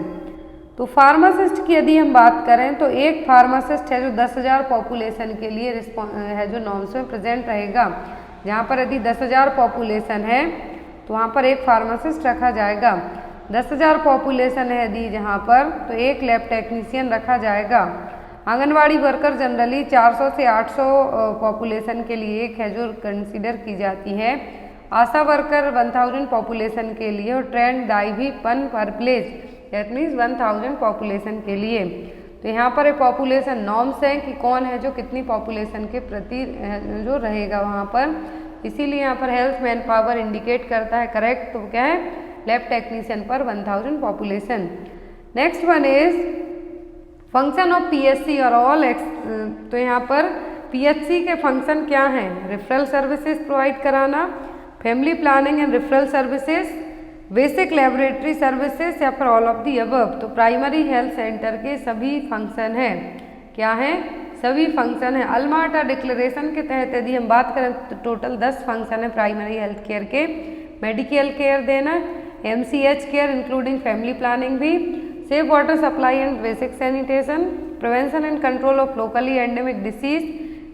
तो फार्मासिस्ट की यदि हम बात करें तो एक फार्मासिस्ट है जो 10,000 पॉपुलेशन के लिए है जो नॉर्म्स में प्रेजेंट रहेगा। जहाँ पर यदि 10,000 पॉपुलेशन है तो वहाँ पर एक फार्मासिस्ट रखा जाएगा। 10,000 पॉपुलेशन है यदि जहाँ पर, तो एक लैब टेक्नीशियन रखा जाएगा। आंगनवाड़ी वर्कर जनरली 400 से 800 पॉपुलेशन के लिए एक है जो कंसीडर की जाती है। आशा वर्कर 1000 पॉपुलेशन के लिए, और ट्रेंड दाई भी 1 पर प्लेस, दैट मीन्स 1000 पॉपुलेशन के लिए। तो यहाँ पर पॉपुलेशन नॉर्म्स हैं कि कौन है जो कितनी पॉपुलेशन के प्रति जो रहेगा वहाँ पर, इसीलिए यहाँ पर हेल्थ मैन पावर इंडिकेट करता है। करेक्ट तो क्या है? लैब टेक्नीशियन पर 1000 population. Next one is function of PHC और ऑल तो यहाँ पर पीएचसी के फंक्शन क्या हैं? रेफरल सर्विसेज प्रोवाइड कराना, family planning and referral services, basic laboratory services, या फिर ऑल ऑफ दी अबव। तो प्राइमरी हेल्थ सेंटर के सभी फंक्शन हैं। क्या हैं? सभी फंक्शन हैं। अल्माटा डिक्लेरेशन के तहत यदि हम बात करें तो टोटल 10 फंक्शन है प्राइमरी हेल्थ केयर के। मेडिकल केयर देना, MCH care including family planning भी, safe water supply and basic sanitation, prevention and control of locally endemic disease,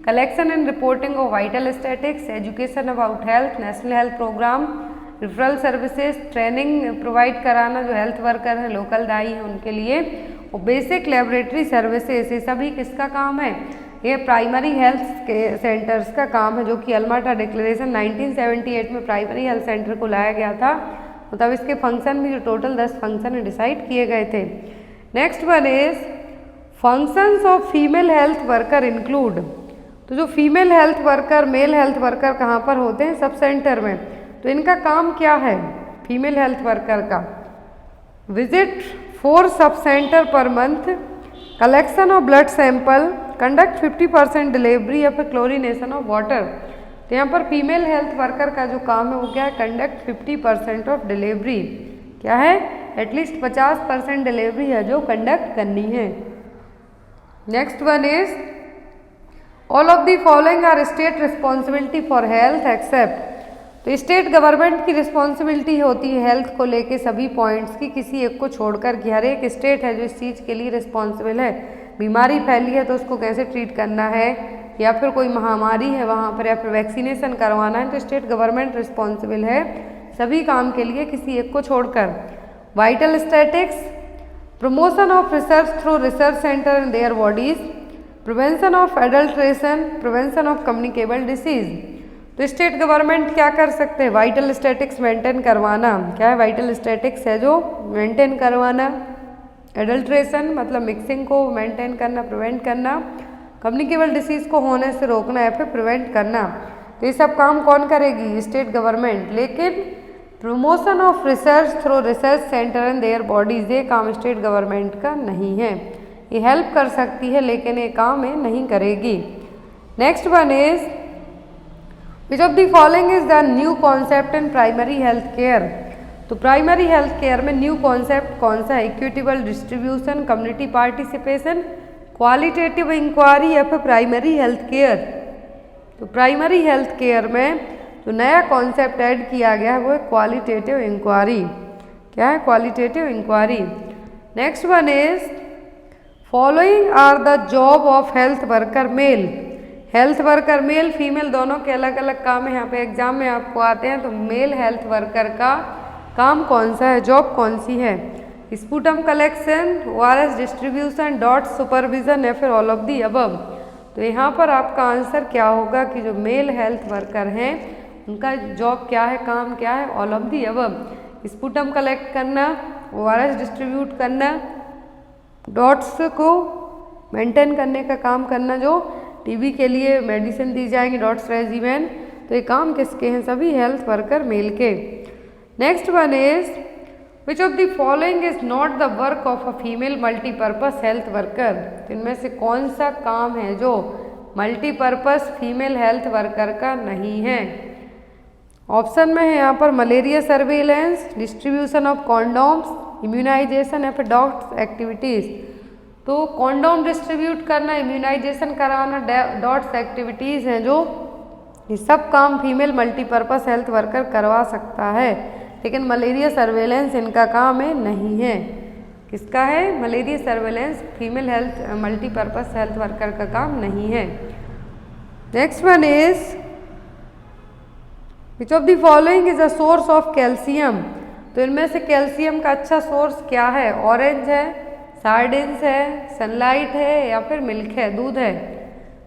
collection and reporting of vital statics, education about health, national health programme, referral services, training provide कराना जो health worker हैं, local दाई हैं उनके लिए, और basic laboratory services. ये सभी किसका काम है? ये प्राइमरी हेल्थ सेंटर्स का काम है, जो कि अल्माटा डिक्लेरेशन 1978 में प्राइमरी हेल्थ सेंटर को लाया गया था। मतलब इसके फंक्शन भी जो टोटल 10 फंक्शन डिसाइड किए गए थे। Next one is functions of female health worker include. तो जो female health worker, male health worker कहाँ पर होते हैं? सब सेंटर में। तो इनका काम क्या है फीमेल हेल्थ वर्कर का? Visit 4 sub centre per month, collection of blood sample, conduct 50% delivery या फिर क्लोरिनेशन ऑफ वाटर। तो यहाँ पर फीमेल हेल्थ वर्कर का जो काम है वो क्या है? कंडक्ट 50% ऑफ डिलीवरी, क्या है, एटलीस्ट 50% डिलीवरी है जो कंडक्ट करनी है। Next one is all of the following are state responsibility for health except. तो स्टेट गवर्नमेंट की रिस्पॉन्सिबिलिटी होती है हेल्थ को लेके सभी पॉइंट्स की, किसी एक को छोड़कर कि हर एक स्टेट है जो इस चीज़ के लिए रिस्पॉन्सिबल है। बीमारी फैली है तो उसको कैसे ट्रीट करना है, या फिर कोई महामारी है वहाँ पर, या फिर वैक्सीनेशन करवाना है, तो स्टेट गवर्नमेंट रिस्पॉन्सिबल है सभी काम के लिए किसी एक को छोड़कर। Vital statics, promotion of research through research centre in their bodies, prevention of adulteration, prevention of communicable disease. तो स्टेट गवर्नमेंट क्या कर सकते हैं, वाइटल स्टैटिक्स मेंटेन करवाना। क्या है, वाइटल स्टैटिक्स है जो मेंटेन करवाना, एडल्ट्रेशन मतलब मिक्सिंग को मेंटेन करना, प्रिवेंट करना, कम्युनिकेबल डिसीज को होने से रोकना या फिर प्रिवेंट करना। तो ये सब काम कौन करेगी, स्टेट गवर्नमेंट। लेकिन promotion of research through research centre and their bodies, ये काम स्टेट गवर्नमेंट का नहीं है। ये हेल्प कर सकती है लेकिन ये काम ये नहीं करेगी। Next one is which of the following is the new concept in primary health care. तो प्राइमरी हेल्थ केयर में न्यू कॉन्सेप्ट कौन सा है, equitable distribution, community participation, qualitative inquiry या फिर प्राइमरी हेल्थ केयर। तो प्राइमरी हेल्थ केयर में जो नया कॉन्सेप्ट ऐड किया गया है वो है क्वालिटेटिव इंक्वायरी। क्या है, qualitative inquiry. Next one is following are the job of health worker male. Health worker male female दोनों के अलग अलग काम है, यहाँ पे एग्जाम में आपको आते हैं। तो मेल हेल्थ वर्कर का काम कौन सा है, जॉब कौन सी है, sputum collection, ORS distribution, dot supervision या फिर ऑल ऑफ दी अबव। तो यहाँ पर आपका आंसर क्या होगा कि जो मेल हेल्थ वर्कर हैं उनका जॉब क्या है, काम क्या है, all of the above. Sputum collect करना, ORS डिस्ट्रीब्यूट करना, डॉट्स को मेंटेन करने का काम करना, जो टीबी के लिए मेडिसिन दी जाएंगी डॉट्स रेजिमेन। तो ये काम किसके हैं, सभी हेल्थ वर्कर मेल के। Next one is which of the following is not the work of a female multipurpose health worker. तो इनमें से कौन सा काम है जो मल्टीपर्पज फीमेल हेल्थ वर्कर का नहीं है। ऑप्शन में है यहाँ पर malaria surveillance, distribution of condoms, immunisation या फिर डॉट्स एक्टिविटीज़। तो कॉन्डोम डिस्ट्रीब्यूट करना, इम्यूनाइजेशन कराना, डॉट्स एक्टिविटीज़ हैं जो ये सब काम फीमेल मल्टीपर्पज हेल्थ वर्कर करवा सकता है। लेकिन मलेरिया सर्वेलेंस इनका काम है नहीं है। किसका है, malaria surveillance female health multipurpose health worker का काम नहीं है। Next one is which of the following is a source of calcium. तो इनमें से कैल्शियम का अच्छा सोर्स क्या है, ऑरेंज है, सार्डिन्स है, सनलाइट है या फिर मिल्क है, दूध है।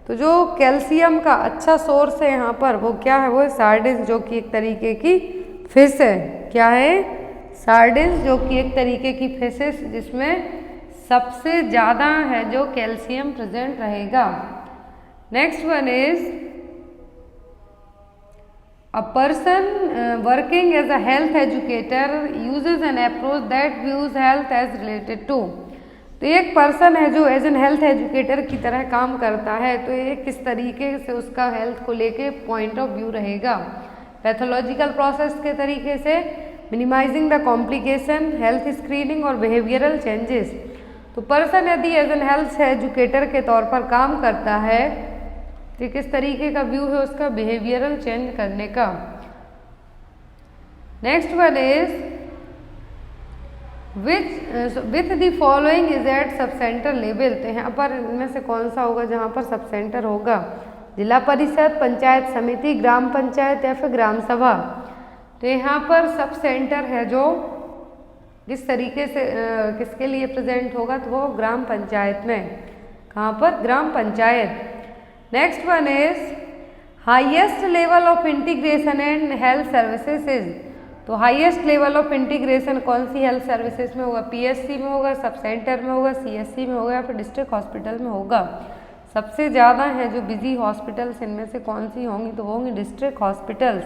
तो जो कैल्शियम का अच्छा सोर्स है यहाँ पर वो क्या है, वो है सार्डिन्स, जो कि एक तरीके की फिश है। क्या है, सार्डिन्स, जो कि एक तरीके की फिश है जिसमें सबसे ज़्यादा है जो कैल्शियम प्रेजेंट रहेगा। Next one is A person working as a health educator uses an approach that views health as related to। तो एक पर्सन है जो एज एन हेल्थ एजुकेटर की तरह काम करता है, तो ये किस तरीके से उसका हेल्थ को लेके पॉइंट ऑफ व्यू रहेगा। पैथोलॉजिकल प्रोसेस के तरीके से, minimising the complication, health screening और बिहेवियरल चेंजेस। तो पर्सन यदि एज एन हेल्थ एजुकेटर के तौर पर काम करता है तो किस तरीके का व्यू है उसका, बिहेवियरल चेंज करने का। Next one is with the following is at sub centre level. तो यहाँ पर इनमें से कौन सा होगा जहाँ पर सब सेंटर होगा, जिला परिषद, पंचायत समिति, ग्राम पंचायत या फिर ग्राम सभा। तो यहाँ पर सब सेंटर है जो किस तरीके से किसके लिए प्रेजेंट होगा, तो वो ग्राम पंचायत में। कहाँ पर, Gram Panchayat. Next one is highest level of integration and health services is. तो हाईएस्ट लेवल ऑफ इंटीग्रेशन कौन सी हेल्थ सर्विसेज में होगा, पीएचसी में होगा, सब सेंटर में होगा, सीएससी में होगा या फिर डिस्ट्रिक्ट हॉस्पिटल में होगा। सबसे ज़्यादा है जो बिजी हॉस्पिटल्स, इनमें से कौन सी होंगी, तो वो होंगी डिस्ट्रिक्ट हॉस्पिटल्स।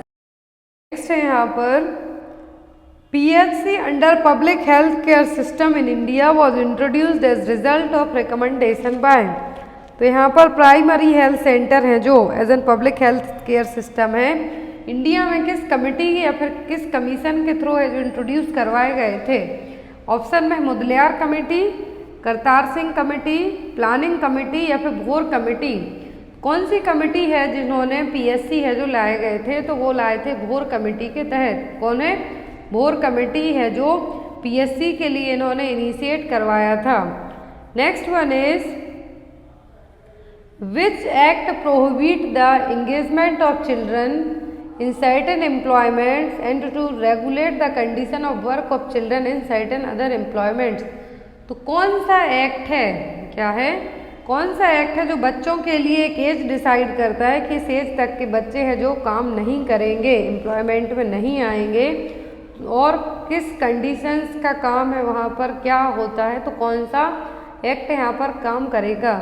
नेक्स्ट है यहाँ पर PHC under public health care system in India was introduced as result of recommendation by. तो यहाँ पर प्राइमरी हेल्थ सेंटर है जो as an public health care system है, इंडिया में किस कमेटी या फिर किस कमीशन के थ्रू है जो इंट्रोड्यूस करवाए गए थे? ऑप्शन में Mudaliar committee, Kartar Singh committee, planning committee या फिर भोर कमेटी। कौन सी कमेटी है जिन्होंने पीएससी है जो लाए गए थे? तो वो लाए थे भोर कमेटी के तहत। कौन है? भोर कमेटी है जो पीएससी के लिए इन्होंने इनिशिएट करवाया था। Next one is which act prohibit the engagement of children in certain employments and to regulate the condition of work of children in certain other employments. तो कौन सा एक्ट है? क्या है? कौन सा एक्ट है जो बच्चों के लिए एक एज डिसाइड करता है कि इस एज तक के बच्चे हैं जो काम नहीं करेंगे, एम्प्लॉयमेंट में नहीं आएंगे, और किस कंडीशंस का काम है वहाँ पर क्या होता है? तो कौन सा एक्ट यहाँ पर काम करेगा?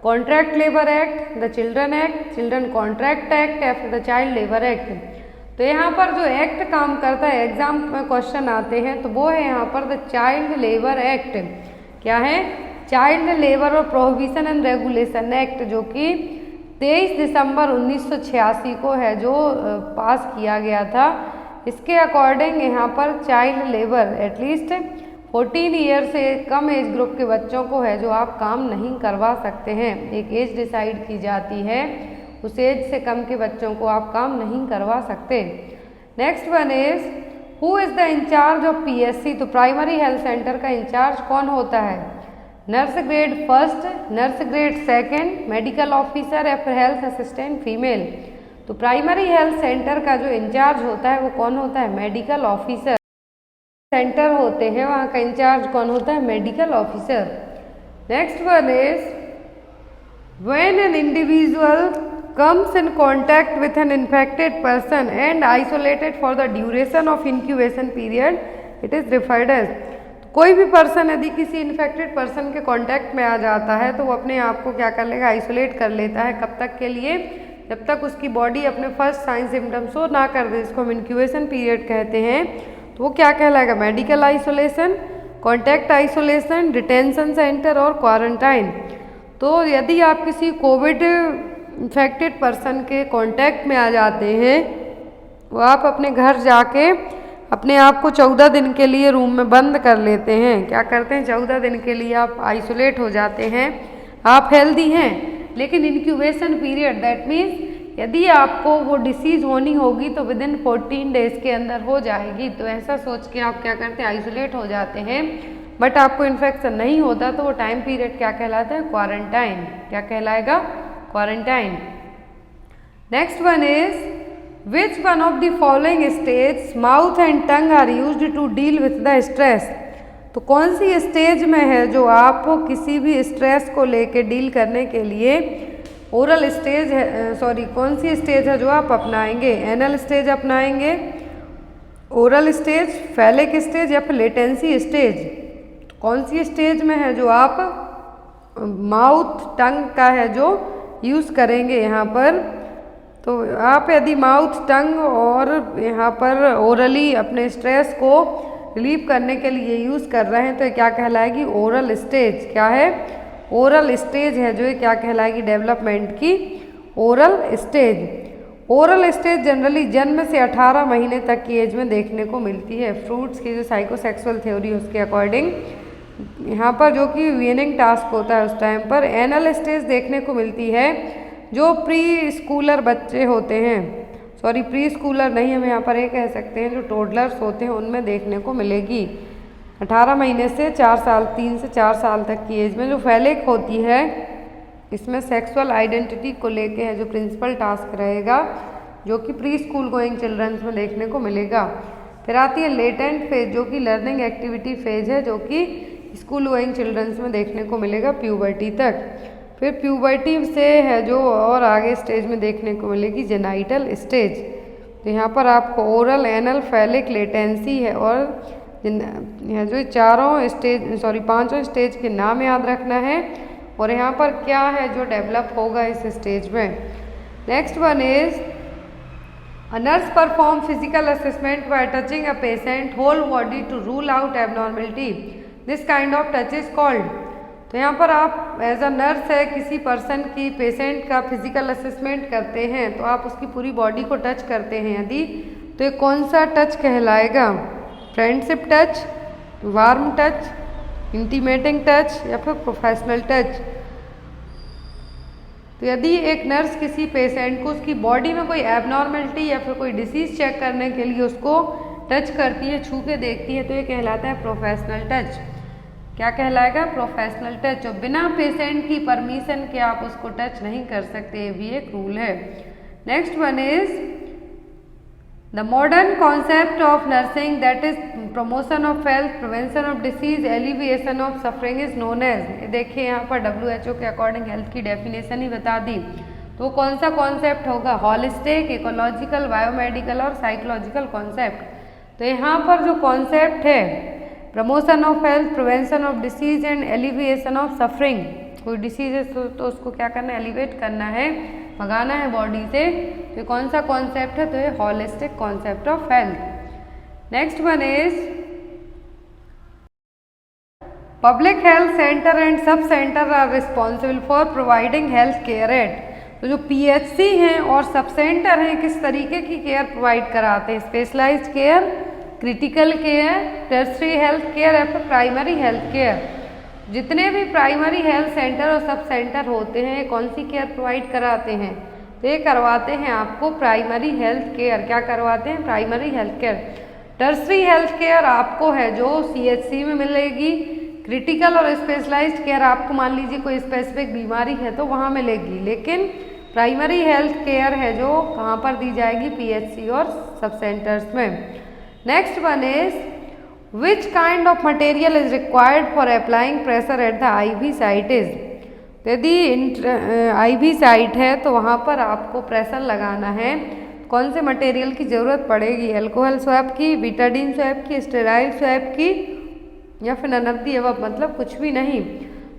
Contract labour act, the children act, children contract act या फिर द चाइल्ड लेबर एक्ट। तो यहाँ पर जो एक्ट काम करता है, एग्जाम में क्वेश्चन आते हैं, तो वो है यहाँ पर द चाइल्ड लेबर एक्ट। क्या है? चाइल्ड लेबर और प्रोहिबिशन एंड रेगुलेशन एक्ट, जो कि 23 दिसंबर 1986 को है जो पास किया गया था। इसके अकॉर्डिंग यहाँ पर चाइल्ड लेबर एटलीस्ट 14 ईयर से कम एज ग्रुप के बच्चों को है जो आप काम नहीं करवा सकते हैं। एक एज डिसाइड की जाती है, उस एज से कम के बच्चों को आप काम नहीं करवा सकते। Next one is who is the in charge of PSC. तो प्राइमरी हेल्थ सेंटर का इंचार्ज कौन होता है? Nurse grade first, nurse grade second, medical officer या फिर हेल्थ असिस्टेंट फीमेल। तो प्राइमरी हेल्थ सेंटर का जो इंचार्ज होता है वो कौन होता है? Medical officer. सेंटर होते हैं वहाँ का इंचार्ज कौन होता है? Medical officer. Next one is when an individual comes in contact with an infected person and isolated for the duration of incubation period, it is referred as। कोई भी person यदि किसी इन्फेक्टेड पर्सन के contact में आ जाता है तो वो अपने आप को क्या कर लेगा? आइसोलेट कर लेता है। कब तक के लिए? जब तक उसकी बॉडी अपने फर्स्ट साइन सिम्टम्स शो ना कर दे, इसको हम इंक्यूबेशन पीरियड कहते हैं। तो वो क्या कहलाएगा? Medical isolation, contact isolation, detention centre और क्वारंटाइन। तो यदि आप किसी कोविड इन्फेक्टेड पर्सन के कांटेक्ट में आ जाते हैं, वो आप अपने घर जाके अपने आप को 14 दिन के लिए रूम में बंद कर लेते हैं। क्या करते हैं? 14 दिन के लिए आप आइसोलेट हो जाते हैं। आप हेल्दी हैं, लेकिन इंक्यूबेशन पीरियड दैट मीन्स यदि आपको वो डिसीज़ होनी होगी तो विदिन 14 डेज के अंदर हो जाएगी। तो ऐसा सोच के आप क्या करते हैं? आइसोलेट हो जाते हैं। बट आपको इन्फेक्शन नहीं होता तो वो टाइम पीरियड क्या कहलाता है? क्वारंटाइन। क्या कहलाएगा? Quarantine. Next one is which one of the following stage mouth and tongue are used to deal with the stress. तो कौन सी स्टेज में है जो आप किसी भी स्ट्रेस को लेके डील करने के लिए ओरल स्टेज है, सॉरी कौन सी स्टेज है जो आप अपनाएंगे? एनल स्टेज अपनाएंगे, ओरल स्टेज, फैलिक स्टेज या फिर लेटेंसी स्टेज। तो कौन सी स्टेज में है जो आप माउथ टंग का है जो यूज़ करेंगे यहाँ पर? तो आप यदि माउथ टंग और यहाँ पर ओरली अपने स्ट्रेस को रिलीव करने के लिए यूज़ कर रहे हैं तो ये क्या कहलाएगी? Oral stage. क्या है? ओरल स्टेज है जो ये क्या कहलाएगी? डेवलपमेंट की oral stage. Oral stage generally जन्म से 18 महीने तक की एज में देखने को मिलती है। फ्रूट्स की जो साइकोसेक्सुअल थ्योरी है उसके अकॉर्डिंग यहाँ पर जो कि वीनिंग टास्क होता है उस टाइम पर। एनल स्टेज देखने को मिलती है जो प्री स्कूलर बच्चे होते हैं, सॉरी प्री स्कूलर नहीं, हम यहाँ पर ये कह सकते हैं जो टोडलर्स होते हैं उनमें देखने को मिलेगी 18 महीने से 4 साल, 3 से 4 साल तक की एज में। जो फैलिक होती है इसमें सेक्सुअल आइडेंटिटी को लेके है जो प्रिंसिपल टास्क रहेगा जो कि प्री स्कूल गोइंग चिल्ड्रंस में देखने को मिलेगा। फिर आती है लेटेंट फेज जो कि लर्निंग एक्टिविटी फेज है जो कि स्कूल गोइंग चिल्ड्रंस में देखने को मिलेगा प्यूबर्टी तक। फिर प्यूबर्टी से है जो और आगे स्टेज में देखने को मिलेगी जेनाइटल स्टेज। तो यहाँ पर आपको ओरल, एनल, फैलिक, लेटेंसी है और यहाँ जो चारों स्टेज, सॉरी 5 स्टेज के नाम याद रखना है और यहाँ पर क्या है जो डेवलप होगा इस स्टेज में। Next one is A nurse perform physical assessment by touching a patient whole body to rule out abnormality. This kind of touch is called। तो यहाँ पर आप एज अ नर्स है किसी पर्सन की पेशेंट का फिजिकल असेसमेंट करते हैं तो आप उसकी पूरी बॉडी को टच करते हैं यदि, तो ये कौन सा टच कहलाएगा? Friendship touch, warm touch, intimating touch या फिर प्रोफेशनल टच। तो यदि एक नर्स किसी पेशेंट को उसकी बॉडी में कोई एबनॉर्मेलिटी या फिर कोई डिसीज चेक करने के लिए उसको टच करती है, छू के देखती है, तो ये कहलाता है प्रोफेशनल टच। क्या कहलाएगा? Professional touch. और बिना पेशेंट की परमिशन के आप उसको टच नहीं कर सकते, ये भी एक रूल है। Next one is the modern concept of nursing that is promotion of health, prevention of disease, alleviation of suffering is known as. देखिए यहाँ पर WHO के अकॉर्डिंग हेल्थ की डेफिनेशन ही बता दी। तो कौन सा कॉन्सेप्ट होगा? हॉलिस्टिक, इकोलॉजिकल, बायोमेडिकल और साइकोलॉजिकल कॉन्सेप्ट। तो यहाँ पर जो कॉन्सेप्ट है promotion of health, prevention of disease and alleviation of suffering, कोई डिसीज है तो उसको क्या करना है? एलिवेट करना है, भगाना है बॉडी से। तो कौन सा कॉन्सेप्ट है? तो ये holistic concept of health. Next one is public health centre and sub centre are responsible for providing health care at. तो जो PHC हैं और सब सेंटर हैं किस तरीके की केयर प्रोवाइड कराते हैं? Specialised care, critical care, tertiary health care या फिर प्राइमरी हेल्थ केयर। जितने भी प्राइमरी हेल्थ सेंटर और सब सेंटर होते हैं कौन सी केयर प्रोवाइड कराते हैं? तो ये करवाते हैं आपको प्राइमरी हेल्थ केयर। क्या करवाते हैं? Primary health care. Tertiary health care आपको है जो CHC में मिलेगी। क्रिटिकल और स्पेशलाइज्ड केयर आपको मान लीजिए कोई स्पेसिफिक बीमारी है तो वहाँ मिलेगी, लेकिन प्राइमरी हेल्थ केयर है जो कहाँ पर दी जाएगी? PHC और सब सेंटर्स में। Next one is which kind of material is required for applying pressure at the IV site is. यदि IV साइट है तो वहाँ पर आपको प्रेशर लगाना है, कौन से मटेरियल की ज़रूरत पड़ेगी? अल्कोहल स्वैब की, बीटाडीन स्वैब की, स्टेराइल स्वैब की या फिर नन ऑफ द अबव, मतलब कुछ भी नहीं।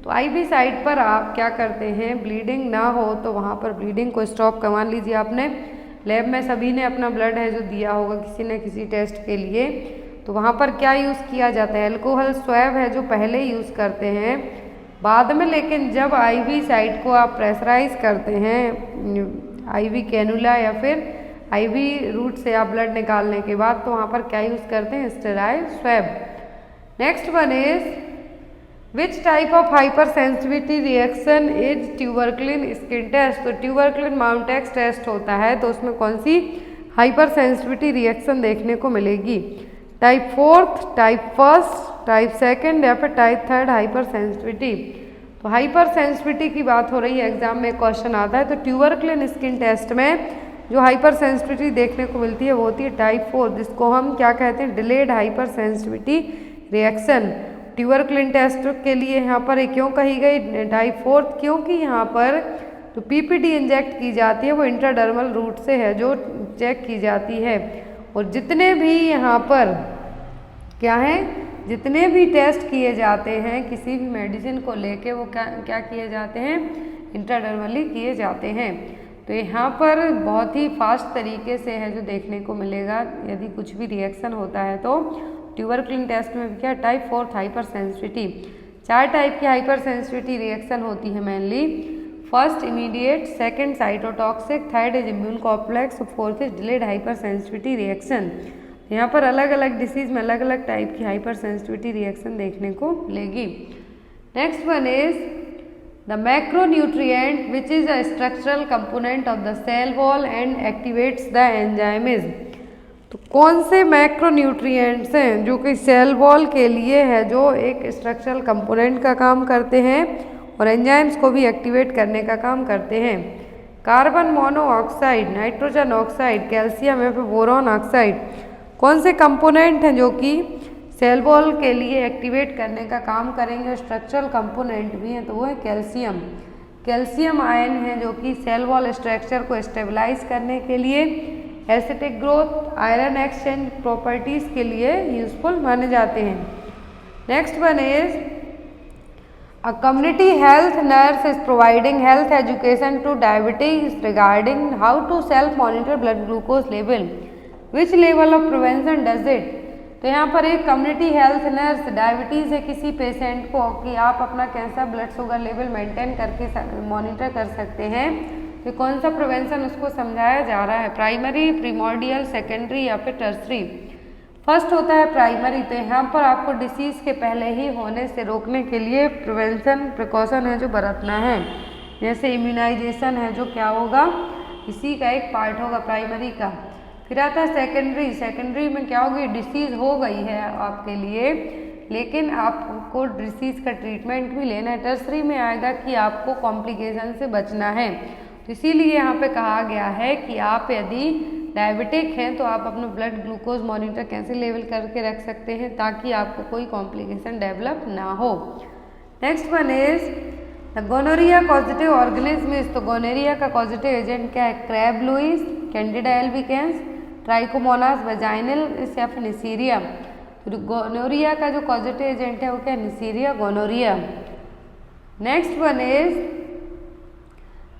तो IV साइट पर आप क्या करते हैं? ब्लीडिंग ना हो तो वहाँ पर ब्लीडिंग को स्टॉप करवा लीजिए। आपने लैब में सभी ने अपना ब्लड है जो दिया होगा किसी न किसी टेस्ट के लिए, तो वहाँ पर क्या यूज़ किया जाता है? अल्कोहल स्वैब है जो पहले यूज़ करते हैं बाद में, लेकिन जब IV साइट को आप प्रेशराइज करते हैं IV कैनुला या फिर IV रूट से आप ब्लड निकालने के बाद, तो वहाँ पर क्या यूज़ करते हैं? Sterile swab. Next one is which type of hypersensitivity reaction is tuberculin skin test. तो ट्यूबरक्लिन माउंटेक्स टेस्ट होता है तो उसमें कौन सी हाइपर सेंसिटिविटी रिएक्शन देखने को मिलेगी? Type 4th, type 1st, type 2nd या फिर टाइप 3rd हाइपर सेंसिटिविटी। तो हाइपर सेंसिटिविटी की बात हो रही है, एग्जाम में क्वेश्चन आता है। तो ट्यूबरक्लिन स्किन टेस्ट में जो हाइपर सेंसिटिविटी देखने को मिलती है वो होती है टाइप 4, जिसको हम क्या कहते हैं? Delayed hypersensitivity reaction. Tuberculin test के लिए यहाँ पर क्यों कही गई टाइप 4? क्योंकि यहाँ पर जो PPD इंजेक्ट की जाती है वो इंट्राडर्मल रूट से है जो चेक की जाती है। और जितने भी यहाँ पर क्या है, जितने भी टेस्ट किए जाते हैं किसी भी मेडिसिन को लेके वो क्या किए जाते हैं? इंट्राडर्मली किए जाते हैं। तो यहाँ पर बहुत ही फास्ट तरीके से है जो देखने को मिलेगा यदि कुछ भी रिएक्शन होता है तो। ट्यूबरक्लिन टेस्ट में क्या? Type 4 hyper sensitivity. 4 टाइप की हाइपर सेंसिटिविटी रिएक्शन होती है mainly. First immediate, second cytotoxic, third is immune complex, fourth is delayed hypersensitivity reaction. यहाँ पर अलग अलग डिसीज में अलग अलग टाइप की हाइपर सेंसिटिविटी रिएक्शन देखने को मिलेगी। Next one is the macronutrient which is a structural component of the cell wall and activates the enzymes. तो कौन से मैक्रोन्यूट्रिएंट्स हैं जो कि सेल वॉल के लिए है जो एक स्ट्रक्चरल कंपोनेंट का काम करते हैं और एंजाइम्स को भी एक्टिवेट करने का काम करते हैं? Carbon monoxide, nitrogen oxide, calcium या फिर बोरॉन ऑक्साइड। कौन से कंपोनेंट हैं जो कि सेल वॉल के लिए एक्टिवेट करने का काम करेंगे और स्ट्रक्चरल कंपोनेंट भी हैं? तो वो है कैल्शियम। कैल्शियम आयन है जो कि सेल वॉल स्ट्रक्चर को स्टेबलाइज करने के लिए, acetic growth, iron exchange properties के लिए यूजफुल माने जाते हैं। Next one is a community health nurse is providing health education to diabetes regarding how to self monitor blood glucose level, which level of prevention does it. तो यहाँ पर एक community health nurse diabetes है किसी patient को कि आप अपना कैसा ब्लड शुगर लेवल मेंटेन करके मॉनिटर कर सकते हैं, तो कौन सा प्रिवेंशन उसको समझाया जा रहा है, प्राइमरी, प्रीमोर्डियल, सेकेंडरी या फिर टर्सरी। फर्स्ट होता है प्राइमरी। तो यहाँ पर आपको डिसीज़ के पहले ही होने से रोकने के लिए प्रिवेंशन प्रिकॉशन है जो बरतना है, जैसे इम्यूनाइजेशन है जो क्या होगा, इसी का एक पार्ट होगा प्राइमरी का। फिर आता है सेकेंडरी। सेकेंडरी में क्या होगी, डिसीज़ हो गई है आपके लिए लेकिन आपको डिसीज़ का ट्रीटमेंट भी लेना है। टर्सरी में आएगा कि आपको कॉम्प्लिकेशन से बचना है, तो इसीलिए यहाँ पे कहा गया है कि आप यदि डायबिटिक हैं तो आप अपना ब्लड ग्लूकोज मॉनिटर कैसे लेवल करके रख सकते हैं ताकि आपको कोई कॉम्प्लिकेशन डेवलप ना हो। Next one is gonorrhoea positive organism is. तो गोनोरिया का पॉजिटिव एजेंट क्या है, crab louse, candida albicans, trichomonas vaginal या फिर निसीरिया। तो गोनोरिया का जो पॉजिटिव एजेंट है वो क्या है, neisseria gonorrhoeae. Next one is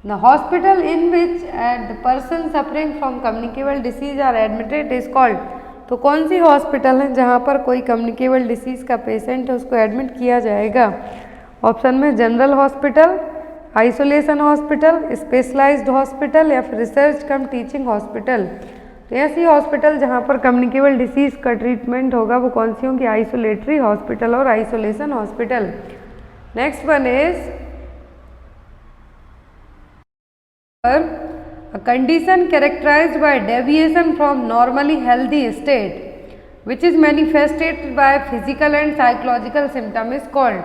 The hospital in which the person suffering from communicable disease are admitted is called। तो कौन सी हॉस्पिटल है जहाँ पर कोई कम्युनिकेबल डिसीज़ का पेशेंट है उसको एडमिट किया जाएगा। ऑप्शन में general hospital, isolation hospital, specialised hospital या फिर रिसर्च कम टीचिंग हॉस्पिटल। तो ऐसी हॉस्पिटल जहाँ पर कम्युनिकेबल डिसीज़ का ट्रीटमेंट होगा वो कौन सी होंगी, आइसोलेटरी हॉस्पिटल और isolation hospital. Next one is a condition characterized by deviation from normally healthy state which is manifested by physical and psychological symptom is called।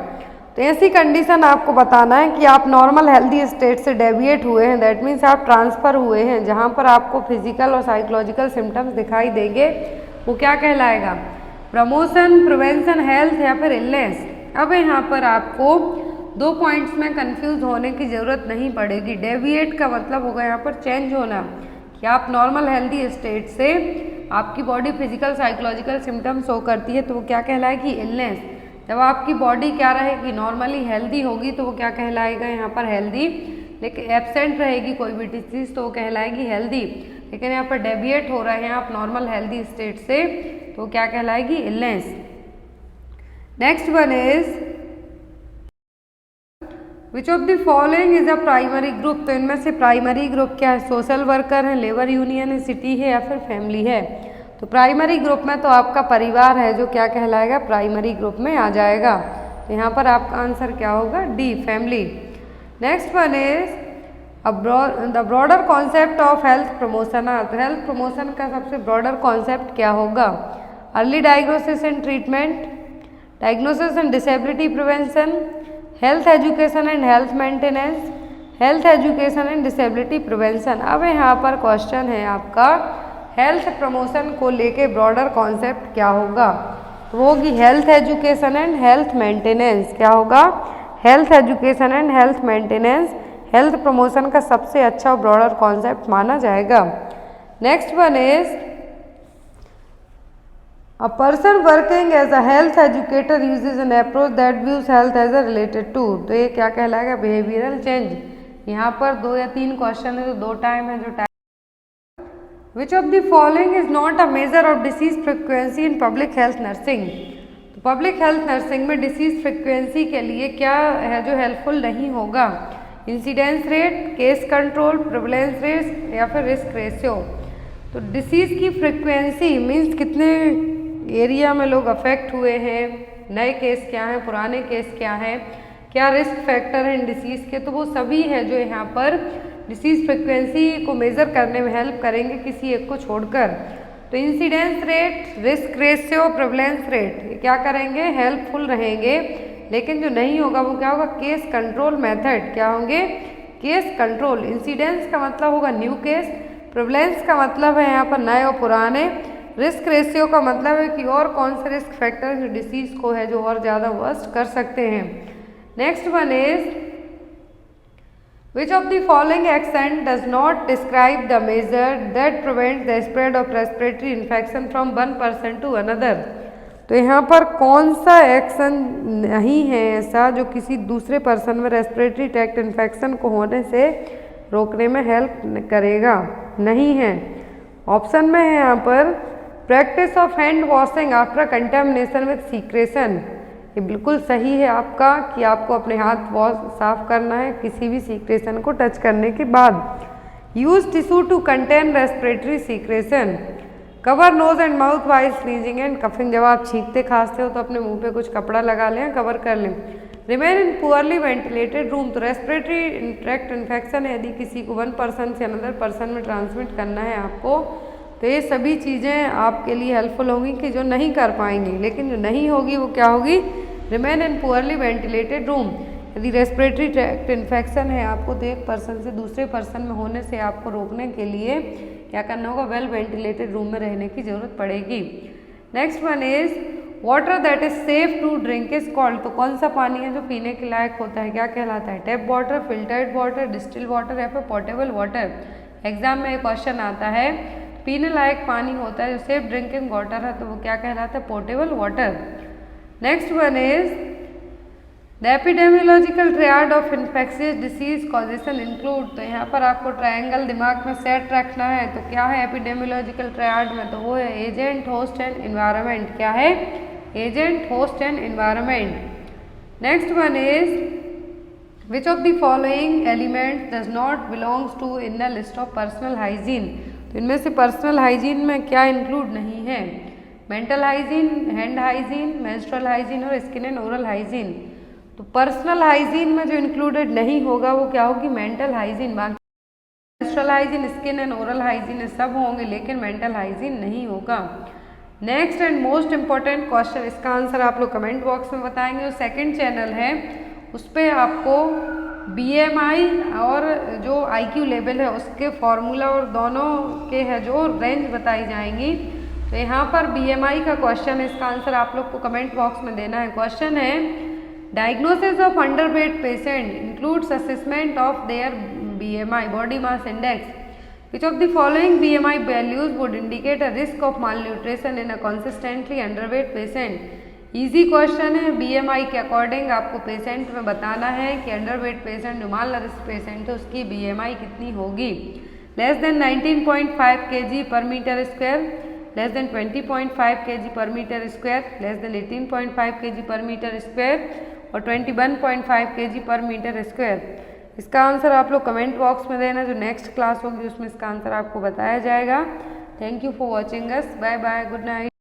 तो ऐसी कंडीशन आपको बताना है कि आप नॉर्मल हेल्दी स्टेट से डेविएट हुए हैं, दैट मीन्स आप ट्रांसफ़र हुए हैं, जहाँ पर आपको फिजिकल और साइकोलॉजिकल सिम्टम्स दिखाई देंगे वो क्या कहलाएगा, प्रमोशन, प्रिवेंशन, हेल्थ या फिर इलनेस। अब यहाँ पर आपको दो पॉइंट्स में कंफ्यूज होने की ज़रूरत नहीं पड़ेगी। डेविएट का मतलब होगा यहाँ पर चेंज होना, कि आप नॉर्मल हेल्दी स्टेट से आपकी body physical psychological symptoms show करती है तो वो क्या कहलाएगी, इलनेस। जब आपकी बॉडी क्या रहेगी, नॉर्मली हेल्दी होगी तो वो क्या कहलाएगा यहाँ पर हेल्दी, लेकिन एब्सेंट रहेगी कोई भी डिसीज तो वो कहलाएगी हेल्दी। लेकिन यहाँ पर डेविएट हो रहे हैं आप नॉर्मल हेल्दी स्टेट से तो क्या कहलाएगी, illness. Next one is which of the following is a primary group. तो इनमें से प्राइमरी ग्रुप क्या है, सोशल वर्कर है, लेबर यूनियन है, सिटी है या फिर फैमिली है। तो प्राइमरी ग्रुप में तो आपका परिवार है जो क्या कहलाएगा, प्राइमरी ग्रुप में आ जाएगा। तो यहाँ पर आपका आंसर क्या होगा, D, family. Next one is the broader concept of health promotion. तो हेल्थ प्रमोशन का सबसे ब्रॉडर कॉन्सेप्ट क्या होगा, early diagnosis and treatment, diagnosis and disability prevention, health education and health maintenance, health education and disability prevention. अब यहाँ पर question है आपका हेल्थ प्रमोशन को लेके ब्रॉडर कॉन्सेप्ट क्या होगा, तो वो होगी health education and health maintenance. क्या होगा, health education and health maintenance health promotion का सबसे अच्छा ब्रॉडर कॉन्सेप्ट माना जाएगा। Next one is A person working as a health educator uses an approach that views health as a related to। तो ये क्या कहलाएगा, बिहेवियरल चेंज। यहाँ पर 2 या 3 क्वेश्चन है तो 2 टाइम है जो time. Which of the following is not a measure of disease frequency in public health nursing. तो पब्लिक हेल्थ नर्सिंग में डिसीज फ्रिक्वेंसी के लिए क्या है जो हेल्पफुल नहीं होगा, incidence rate, case control, prevalence rate या फिर रिस्क रेशियो। तो डिसीज़ की फ्रिक्वेंसी मीन्स कितने एरिया में लोग अफेक्ट हुए हैं, नए केस क्या हैं, पुराने केस क्या हैं, क्या रिस्क फैक्टर हैं डिसीज़ के, तो वो सभी है जो यहाँ पर डिसीज़ फ्रिक्वेंसी को मेज़र करने में हेल्प करेंगे किसी एक को छोड़कर। तो incidence rate, risk ratio, prevalence rate ये क्या करेंगे, हेल्पफुल रहेंगे। लेकिन जो नहीं होगा वो क्या होगा, केस कंट्रोल मेथड। क्या होंगे, केस कंट्रोल। इंसिडेंस का मतलब होगा न्यू केस, प्रेवलेंस का मतलब है यहाँ पर नए और पुराने, रिस्क रेशियो का मतलब है कि और कौन से रिस्क फैक्टर जो डिसीज़ को है जो और ज़्यादा वर्स्ट कर सकते हैं। Next one is which of the following action does not describe the measure that prevent the spread of respiratory infection from one person to another. तो यहाँ पर कौन सा एक्शन नहीं है ऐसा जो किसी दूसरे पर्सन में रेस्पिरेटरी ट्रैक्ट इन्फेक्शन को होने से रोकने में हेल्प करेगा, नहीं है। ऑप्शन में है यहाँ पर practice of hand washing after contamination with secretion, ये बिल्कुल सही है आपका कि आपको अपने हाथ वॉश साफ करना है किसी भी सीक्रेशन को टच करने के बाद। Use tissue to contain respiratory secretion, cover nose and mouth while sneezing and coughing, जब आप छींकते खांसते हो तो अपने मुंह पे कुछ कपड़ा लगा लें, कवर कर लें। Remain in poorly ventilated room, तो रेस्पिरेटरी ट्रैक्ट इन्फेक्शन है यदि किसी को वन पर्सन से अनदर पर्सन में ट्रांसमिट करना है आपको, तो ये सभी चीज़ें आपके लिए हेल्पफुल होंगी कि जो नहीं कर पाएंगी, लेकिन जो नहीं होगी वो क्या होगी, remain in poorly ventilated room. यदि रेस्पिरेटरी ट्रैक्ट इन्फेक्शन है आपको तो एक पर्सन से दूसरे पर्सन में होने से आपको रोकने के लिए क्या करना होगा, वेल वेंटिलेटेड रूम में रहने की जरूरत पड़ेगी। Next one is water that is safe to drink is called, तो कौन सा पानी है जो पीने के लायक होता है, क्या कहलाता है, tap water, filtered water, distil water या फिर पोर्टेबल वाटर। एग्जाम में एक क्वेश्चन आता है पीने लायक पानी होता है जो सेफ ड्रिंकिंग वाटर है तो वो क्या कहलाता है, portable water. Next one is the epidemiological triad of infectious disease causation include, तो यहाँ पर आपको ट्रायंगल दिमाग में सेट रखना है, तो क्या है एपिडेमियोलॉजिकल ट्रायड में, तो वो है एजेंट, होस्ट एंड एनवायरनमेंट, क्या है, agent, host and environment. Next one is which of the following elements does not belongs to in the list of personal hygiene, तो इनमें से पर्सनल हाइजीन में क्या इंक्लूड नहीं है, mental hygiene, hand hygiene, menstrual hygiene और skin and oral hygiene. तो personal hygiene में जो इंक्लूडेड नहीं होगा वो क्या होगी, मेंटल हाइजीन। बाकी menstrual hygiene, skin and oral hygiene सब होंगे लेकिन मेंटल हाइजीन नहीं होगा। Next and most important question, इसका आंसर आप लोग कमेंट बॉक्स में बताएंगे। जो सेकंड चैनल है उस पर आपको BMI और जो IQ लेवल है उसके फॉर्मूला और दोनों के है जो रेंज बताई जाएंगी। तो यहाँ पर BMI का क्वेश्चन है, इसका आंसर आप लोग को कमेंट बॉक्स में देना है। क्वेश्चन है diagnosis of underweight patient includes assessment of their BMI body mass index, which of the following BMI values would indicate a risk of malnutrition in a consistently underweight patient। Easy question है, BMI के according आपको patient में बताना है कि underweight patient जो माल nourish patient है उसकी BMI कितनी होगी, less than 19.5 kg per metre square, less than 20.5 kg per metre square, less than 18.5 kg per metre square और 21.5 kg पर मीटर स्क्वायर। इसका आंसर आप लोग कमेंट बॉक्स में देना, जो नेक्स्ट क्लास होगी उसमें इसका आंसर आपको बताया जाएगा। Thank you for watching us, bye bye, good night.